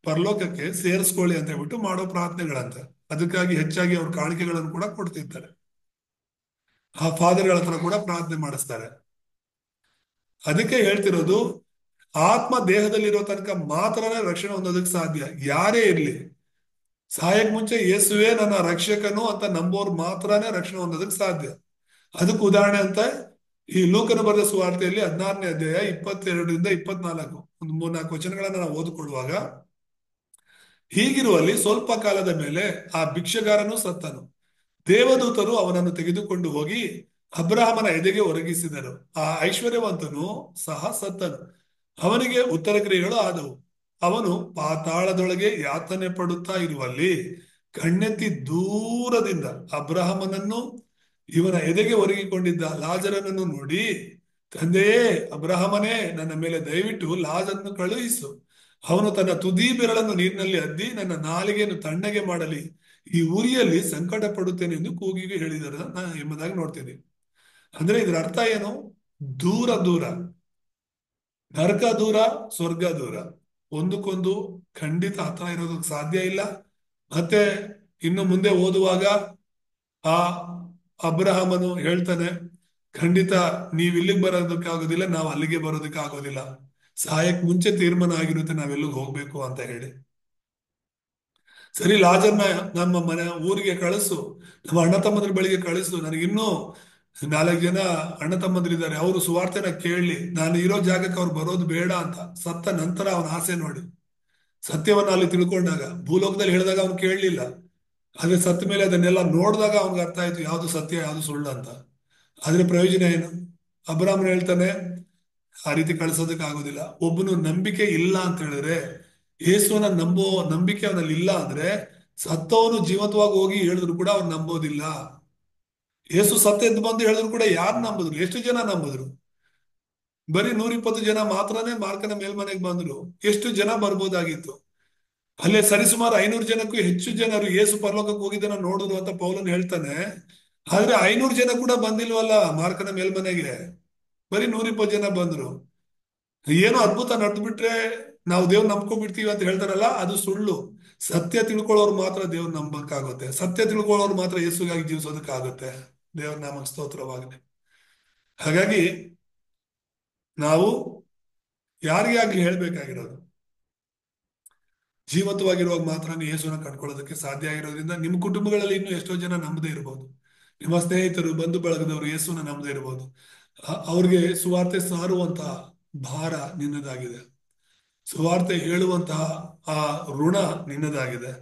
ಪರಲೋಕಕ್ಕೆ ಸೇರಿಸ್ಕೊಳ್ಳಿ ಅಂತ ಹೇಳ್ಬಿಟ್ಟು ಮಾಡೋ ಪ್ರಾರ್ಥನೆಗಳಂತ. ಅದಕ್ಕಾಗಿ ಹೆಚ್ಚಾಗಿ ಅವ್ರ ಕಾಣಿಕೆಗಳನ್ನು ಕೂಡ ಕೊಡ್ತಿರ್ತಾರೆ. ಆ ಫಾದರ್ಗಳ ಹತ್ರ ಕೂಡ ಪ್ರಾರ್ಥನೆ ಮಾಡಿಸ್ತಾರೆ. ಅದಕ್ಕೆ ಹೇಳ್ತಿರೋದು, ಆತ್ಮ ದೇಹದಲ್ಲಿರೋ ತನಕ ಮಾತ್ರನೇ ರಕ್ಷಣೆ ಹೊಂದೋದಕ್ಕೆ ಸಾಧ್ಯ. ಯಾರೇ ಇರ್ಲಿ, ಸಾಯಕ್ ಮುಂಚೆ ಯೇಸುವೆ ನನ್ನ ರಕ್ಷಕನು ಅಂತ ನಂಬೋರು ಮಾತ್ರನೇ ರಕ್ಷಣೆ ಹೊಂದೋದಕ್ಕೆ ಸಾಧ್ಯ. ಅದಕ್ಕೆ ಉದಾಹರಣೆ ಅಂತ ಈ ಲೂಕನ ಬರೆದ ಸುವಾರ್ತೆಯಲ್ಲಿ 16ನೇ ಅಧ್ಯಾಯ 22ರಿಂದ 24 ಒಂದು 3-4 ವಚನಗಳನ್ನ ನಾವು ಓದಿಕೊಳ್ಳುವಾಗ, ಹೀಗಿರುವಲ್ಲಿ ಸ್ವಲ್ಪ ಕಾಲದ ಮೇಲೆ ಆ ಭಿಕ್ಷಗಾರನು ಸತ್ತನು. ದೇವದೂತರು ಅವನನ್ನು ತೆಗೆದುಕೊಂಡು ಹೋಗಿ ಅಬ್ರಹಾಮನ ಎದೆಗೆ ಒರಗಿಸಿದರು. ಆ ಐಶ್ವರ್ಯವಂತನು ಸಹ ಸತ್ತನು. ಅವನಿಗೆ ಉತ್ತರ ಕ್ರಿಯೆಗಳು ಆದವು. ಅವನು ಪಾತಾಳದೊಳಗೆ ಯಾತನೆ ಪಡುತ್ತಾ ಇರುವಲ್ಲಿ ಕಣ್ಣೆತ್ತಿ ದೂರದಿಂದ ಅಬ್ರಹಾಮನನ್ನು ಇವನ ಎದೆಗೆ ಒರಗಿಕೊಂಡಿದ್ದ ಲಾಜರನನ್ನು ನೋಡಿ, ತಂದೆಯೇ ಅಬ್ರಹಾಮನೇ, ನನ್ನ ಮೇಲೆ ದಯವಿಟ್ಟು ಲಾಜರನ್ನು ಕಳುಹಿಸು. ಅವನು ತನ್ನ ತುದಿ ಬೆರಳನ್ನು ನೀರಿನಲ್ಲಿ ಅದ್ದಿ ನನ್ನ ನಾಲಿಗೆಯನ್ನು ತಣ್ಣಗೆ ಮಾಡಲಿ, ಈ ಉರಿಯಲ್ಲಿ ಸಂಕಟ ಪಡುತ್ತೇನೆ ಎಂದು ಕೂಗಿಗೆ ಹೇಳಿದಾರೆ ಎಂಬುದಾಗಿ ನೋಡ್ತೀನಿ. ಅಂದ್ರೆ ಇದ್ರ ಅರ್ಥ ಏನು? ದೂರ ದೂರ, ನರಕ ದೂರ, ಸ್ವರ್ಗ ದೂರ, ಒಂದಕ್ಕೊಂದು ಖಂಡಿತ ಹತ್ರ ಇರೋದಕ್ಕೆ ಸಾಧ್ಯ ಇಲ್ಲ. ಮತ್ತೆ ಇನ್ನು ಮುಂದೆ ಓದುವಾಗ ಆ ಅಬ್ರಹಾಮನು ಹೇಳ್ತಾನೆ, ಖಂಡಿತ ನೀವ್ ಇಲ್ಲಿಗೆ ಬರೋದಕ್ಕೆ ಆಗೋದಿಲ್ಲ, ನಾವು ಅಲ್ಲಿಗೆ ಬರೋದಕ್ಕೆ ಆಗೋದಿಲ್ಲ, ಸಾಯಕ್ ಮುಂಚೆ ತೀರ್ಮಾನ ಆಗಿರುತ್ತೆ ನಾವೆಲ್ಲಿಗೆ ಹೋಗ್ಬೇಕು ಅಂತ ಹೇಳಿ. ಸರಿ, ಲಾಜರ್ನ ನಮ್ಮ ಮನೆ ಊರಿಗೆ ಕಳಿಸು, ನಮ್ಮ ಅಣ್ಣ ತಮ್ಮದ್ರ ಬಳಿಗೆ ಕಳಿಸು, ನನಗಿನ್ನೂ 4 ಜನ ಅಣ್ಣ ತಮ್ಮಂದ್ರಿದ್ದಾರೆ, ಅವರು ಸುವಾರ್ತೆನ ಕೇಳಲಿ, ನಾನು ಇರೋ ಜಾಗಕ್ಕೆ ಅವ್ರು ಬರೋದು ಬೇಡ ಅಂತ. ಸತ್ತ ನಂತರ ಅವನ ಆಸೆ ನೋಡಿ, ಸತ್ಯವನ್ನ ಅಲ್ಲಿ ತಿಳ್ಕೊಂಡಾಗ, ಭೂಲೋಕದಲ್ಲಿ ಹೇಳಿದಾಗ ಅವ್ನು ಕೇಳಲಿಲ್ಲ, ಆದ್ರೆ ಸತ್ತ ಮೇಲೆ ಅದನ್ನೆಲ್ಲ ನೋಡಿದಾಗ ಅವ್ನಿಗೆ ಅರ್ಥ ಆಯ್ತು ಯಾವ್ದು ಸತ್ಯ ಯಾವ್ದು ಸುಳ್ಳು ಅಂತ. ಆದ್ರೆ ಪ್ರಯೋಜನ ಏನು? ಅಬ್ರಾಹ್ಮಣ ಹೇಳ್ತಾನೆ, ಆ ರೀತಿ ಕಳಿಸೋದಕ್ಕೆ ಆಗೋದಿಲ್ಲ. ಒಬ್ಬನು ನಂಬಿಕೆ ಇಲ್ಲ ಅಂತ ಹೇಳಿದ್ರೆ, ಯೇಸುವನ್ನ ನಂಬೋ ನಂಬಿಕೆ ಅವನಲ್ಲಿ ಇಲ್ಲ ಅಂದ್ರೆ, ಸತ್ತವನು ಜೀವಂತವಾಗಿ ಹೋಗಿ ಹೇಳಿದ್ರು ಕೂಡ ಅವ್ರು ನಂಬೋದಿಲ್ಲ. ಯೇಸು ಸತ್ತ ಎದ್ದು ಬಂದು ಹೇಳಿದ್ರು ಕೂಡ ಯಾರು ನಂಬಿದ್ರು? ಎಷ್ಟು ಜನ ನಂಬಿದ್ರು? ಬರೀ 120 ಜನ ಮಾತ್ರನೇ ಮಾರ್ಕನ ಮೇಲ್ಮನೆಗೆ ಬಂದ್ರು. ಎಷ್ಟು ಜನ ಬರ್ಬೋದಾಗಿತ್ತು? ಅಲ್ಲೇ ಸರಿಸುಮಾರು 500 ಜನಕ್ಕೂ ಹೆಚ್ಚು ಜನರು ಯೇಸು ಪರಲೋಕಕ್ಕೆ ಹೋಗಿದ್ದನ್ನ ನೋಡಿದ್ರು ಅಂತ ಪೌಲನ್ ಹೇಳ್ತಾನೆ. ಆದ್ರೆ 500 ಜನ ಕೂಡ ಬಂದಿಲ್ವಲ್ಲ ಮಾರ್ಕನ ಮೇಲ್ಮನೆಗೆ, ಬರೀ 120 ಜನ ಬಂದ್ರು. ಏನೋ ಅದ್ಭುತ ನಡೆದು ಬಿಟ್ರೆ ನಾವು ದೇವ್ರು ನಂಬ್ಕೊಂಡ್ಬಿಡ್ತೀವಿ ಅಂತ ಹೇಳ್ತಾರಲ್ಲ, ಅದು ಸುಳ್ಳು. ಸತ್ಯ ತಿಳ್ಕೊಳ್ಳೋರು ಮಾತ್ರ ದೇವ್ರು ನಂಬಕ್ಕಾಗುತ್ತೆ, ಸತ್ಯ ತಿಳ್ಕೊಳ್ಳೋರು ಮಾತ್ರ ಯೇಸುಗಾಗಿ ಜೀವಿಸೋದಕ್ಕಾಗುತ್ತೆ. ದೇವ್ರ ನಾಮಕ್ಕೆ ಸ್ತೋತ್ರವಾಗಲಿ. ಹಾಗಾಗಿ ನಾವು ಯಾರಿಗೆ ಆಗ್ಲಿ ಹೇಳ್ಬೇಕಾಗಿರೋದು, ಜೀವಂತವಾಗಿರುವಾಗ ಮಾತ್ರ ಯೇಸುನ ಕಂಡ್ಕೊಳ್ಳೋದಕ್ಕೆ ಸಾಧ್ಯ ಆಗಿರೋದ್ರಿಂದ, ನಿಮ್ಮ ಕುಟುಂಬಗಳಲ್ಲಿ ಇನ್ನೂ ಎಷ್ಟೋ ಜನ ನಂಬದೇ ಇರಬಹುದು, ನಿಮ್ಮ ಸ್ನೇಹಿತರು ಬಂಧು ಬಳಗದವರು ಯೇಸುನ ನಂಬದೇ ಇರಬಹುದು. ಅವ್ರಿಗೆ ಸುವಾರ್ತೆ ಸಾರುವಂತಹ ಭಾರ ನಿನ್ನದಾಗಿದೆ, ಸುವಾರ್ತೆ ಹೇಳುವಂತಹ ಆ ಋಣ ನಿನ್ನದಾಗಿದೆ.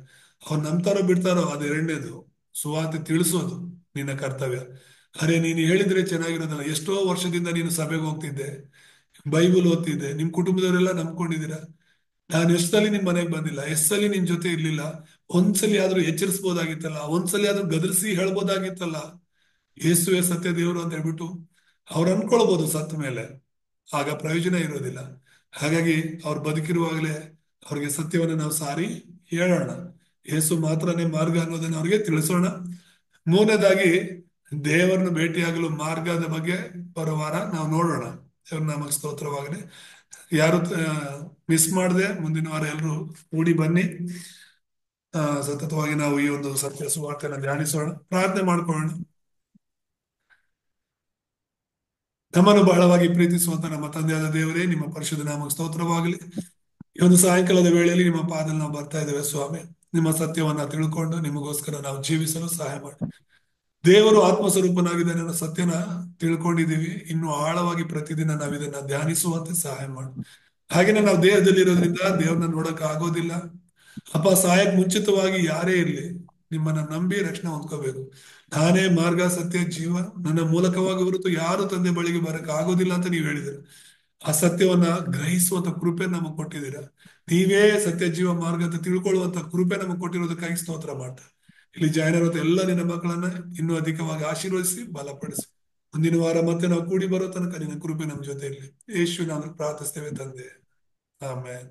ಅವ್ರು ನಂಬ್ತಾರೋ ಬಿಡ್ತಾರೋ ಅದು ಎರಡನೇದು, ಸುವಾರ್ತೆ ತಿಳಿಸೋದು ನಿನ್ನ ಕರ್ತವ್ಯ. ಅರೆ, ನೀನು ಹೇಳಿದ್ರೆ ಚೆನ್ನಾಗಿರೋದಲ್ಲ. ಎಷ್ಟೋ ವರ್ಷದಿಂದ ನೀನು ಸಭೆಗೆ ಹೋಗ್ತಿದ್ದೆ, ಬೈಬಲ್ ಓದ್ತಿದ್ದೆ, ನಿಮ್ ಕುಟುಂಬದವರೆಲ್ಲ ನಂಬ್ಕೊಂಡಿದ್ದೀರಾ. ನಾನು ಎಷ್ಟಲ್ಲಿ ನಿಮ್ ಮನೆಗೆ ಬಂದಿಲ್ಲ, ಎಷ್ಟಲ್ಲಿ ನಿನ್ ಜೊತೆ ಇರ್ಲಿಲ್ಲ, ಒಂದ್ಸಲಿ ಆದ್ರೂ ಎಚ್ಚರಿಸ್ಬೋದಾಗಿತ್ತಲ್ಲ, ಒಂದ್ಸಲಿ ಆದ್ರೂ ಗದರಿಸಿ ಹೇಳ್ಬೋದಾಗಿತ್ತಲ್ಲ ಯೇಸುವೆ ಸತ್ಯ ದೇವರು ಅಂತ ಹೇಳ್ಬಿಟ್ಟು. ಅವ್ರು ಅನ್ಕೊಳ್ಬೋದು ಸತ್ತ ಮೇಲೆ, ಆಗ ಪ್ರಯೋಜನ ಇರೋದಿಲ್ಲ. ಹಾಗಾಗಿ ಅವ್ರು ಬದುಕಿರುವಾಗಲೇ ಅವ್ರಿಗೆ ಸತ್ಯವನ್ನು ನಾವು ಸಾರಿ ಹೇಳೋಣ, ಯೇಸು ಮಾತ್ರನೇ ಮಾರ್ಗ ಅನ್ನೋದನ್ನ ಅವ್ರಿಗೆ ತಿಳಿಸೋಣ. ಮೂರನೇದಾಗಿ, ದೇವರನ್ನು ಭೇಟಿಯಾಗಲು ಮಾರ್ಗದ ಬಗ್ಗೆ ಬರೋ ವಾರ ನಾವು ನೋಡೋಣ. ದೇವ್ರ ನಾಮಕ್ಕೆ ಸ್ತೋತ್ರವಾಗಲಿ. ಯಾರು ಮಿಸ್ ಮಾಡದೆ ಮುಂದಿನ ವಾರ ಎಲ್ಲರೂ ಕೂಡಿ ಬನ್ನಿ. ಸತತವಾಗಿ ನಾವು ಈ ಒಂದು ಸತ್ಯ ಸುವಾರ್ತೆಯನ್ನು ಧ್ಯಾನಿಸೋಣ, ಪ್ರಾರ್ಥನೆ ಮಾಡ್ಕೊಳ್ಳೋಣ. ನಮ್ಮನ್ನು ಬಹಳವಾಗಿ ಪ್ರೀತಿಸುವಂತ ನಮ್ಮ ತಂದೆಯಾದ ದೇವರೇ, ನಿಮ್ಮ ಪರಿಶುದ್ಧ ನಾಮಕ್ಕೆ ಸ್ತೋತ್ರವಾಗಲಿ. ಈ ಒಂದು ಸಾಯಂಕಾಲದ ವೇಳೆಯಲ್ಲಿ ನಿಮ್ಮ ಪಾದಲ್ಲಿ ನಾವು ಬರ್ತಾ ಇದ್ದೇವೆ ಸ್ವಾಮಿ. ನಿಮ್ಮ ಸತ್ಯವನ್ನ ತಿಳ್ಕೊಂಡು ನಿಮಗೋಸ್ಕರ ನಾವು ಜೀವಿಸಲು ಸಹಾಯ ಮಾಡಿ. ದೇವರು ಆತ್ಮಸ್ವರೂಪನಾಗಿದ್ದಾನೆ ಅನ್ನೋ ಸತ್ಯನ ತಿಳ್ಕೊಂಡಿದ್ದೀವಿ, ಇನ್ನು ಆಳವಾಗಿ ಪ್ರತಿದಿನ ನಾವು ಇದನ್ನ ಧ್ಯಾನಿಸುವಂತೆ ಸಹಾಯ ಮಾಡಿ. ಹಾಗೇನೆ ನಾವು ದೇಹದಲ್ಲಿ ಇರೋದ್ರಿಂದ ದೇವ್ರನ್ನ ನೋಡಕ್ ಆಗೋದಿಲ್ಲ ಅಪ್ಪ. ಸಾಯಕ್ ಮುಂಚಿತವಾಗಿ ಯಾರೇ ಇರ್ಲಿ ನಿಮ್ಮನ್ನ ನಂಬಿ ರಕ್ಷಣೆ ಹೊಂದ್ಕೋಬೇಕು. ನಾನೇ ಮಾರ್ಗ ಸತ್ಯ ಜೀವ, ನನ್ನ ಮೂಲಕವಾಗಿ ಹೊರತು ಯಾರು ತಂದೆ ಬಳಿಗೆ ಬರಕ್ ಆಗೋದಿಲ್ಲ ಅಂತ ನೀವು ಹೇಳಿದಿರ. ಆ ಸತ್ಯವನ್ನ ಗ್ರಹಿಸುವಂತ ಕೃಪೆ ನಮಗ್ ಕೊಟ್ಟಿದ್ದೀರಾ. ನೀವೇ ಸತ್ಯ ಜೀವ ಮಾರ್ಗ ಅಂತ ತಿಳ್ಕೊಳ್ಳುವಂತ ಕೃಪೆ ನಮಗ್ ಕೊಟ್ಟಿರೋದಕ್ಕಾಗಿ ಸ್ತೋತ್ರ ಮಾಡ್ತಾರೆ. ಇಲ್ಲಿ ಜಾಯ್ನ್ ಇರುವಂತ ಎಲ್ಲ ನಿನ್ನ ಮಕ್ಕಳನ್ನ ಇನ್ನೂ ಅಧಿಕವಾಗಿ ಆಶೀರ್ವದಿಸಿ ಬಲಪಡಿಸಿ. ಮುಂದಿನ ವಾರ ಮತ್ತೆ ನಾವು ಕೂಡಿ ಬರೋ ತನಕ ನಿನ್ನ ಕೃಪೆ ನಮ್ಮ ಜೊತೆ ಇರಲಿ. ಯೇಸು ನಾನು ಪ್ರಾರ್ಥಿಸ್ತೇವೆ ತಂದೆ, ಆಮೇಲೆ.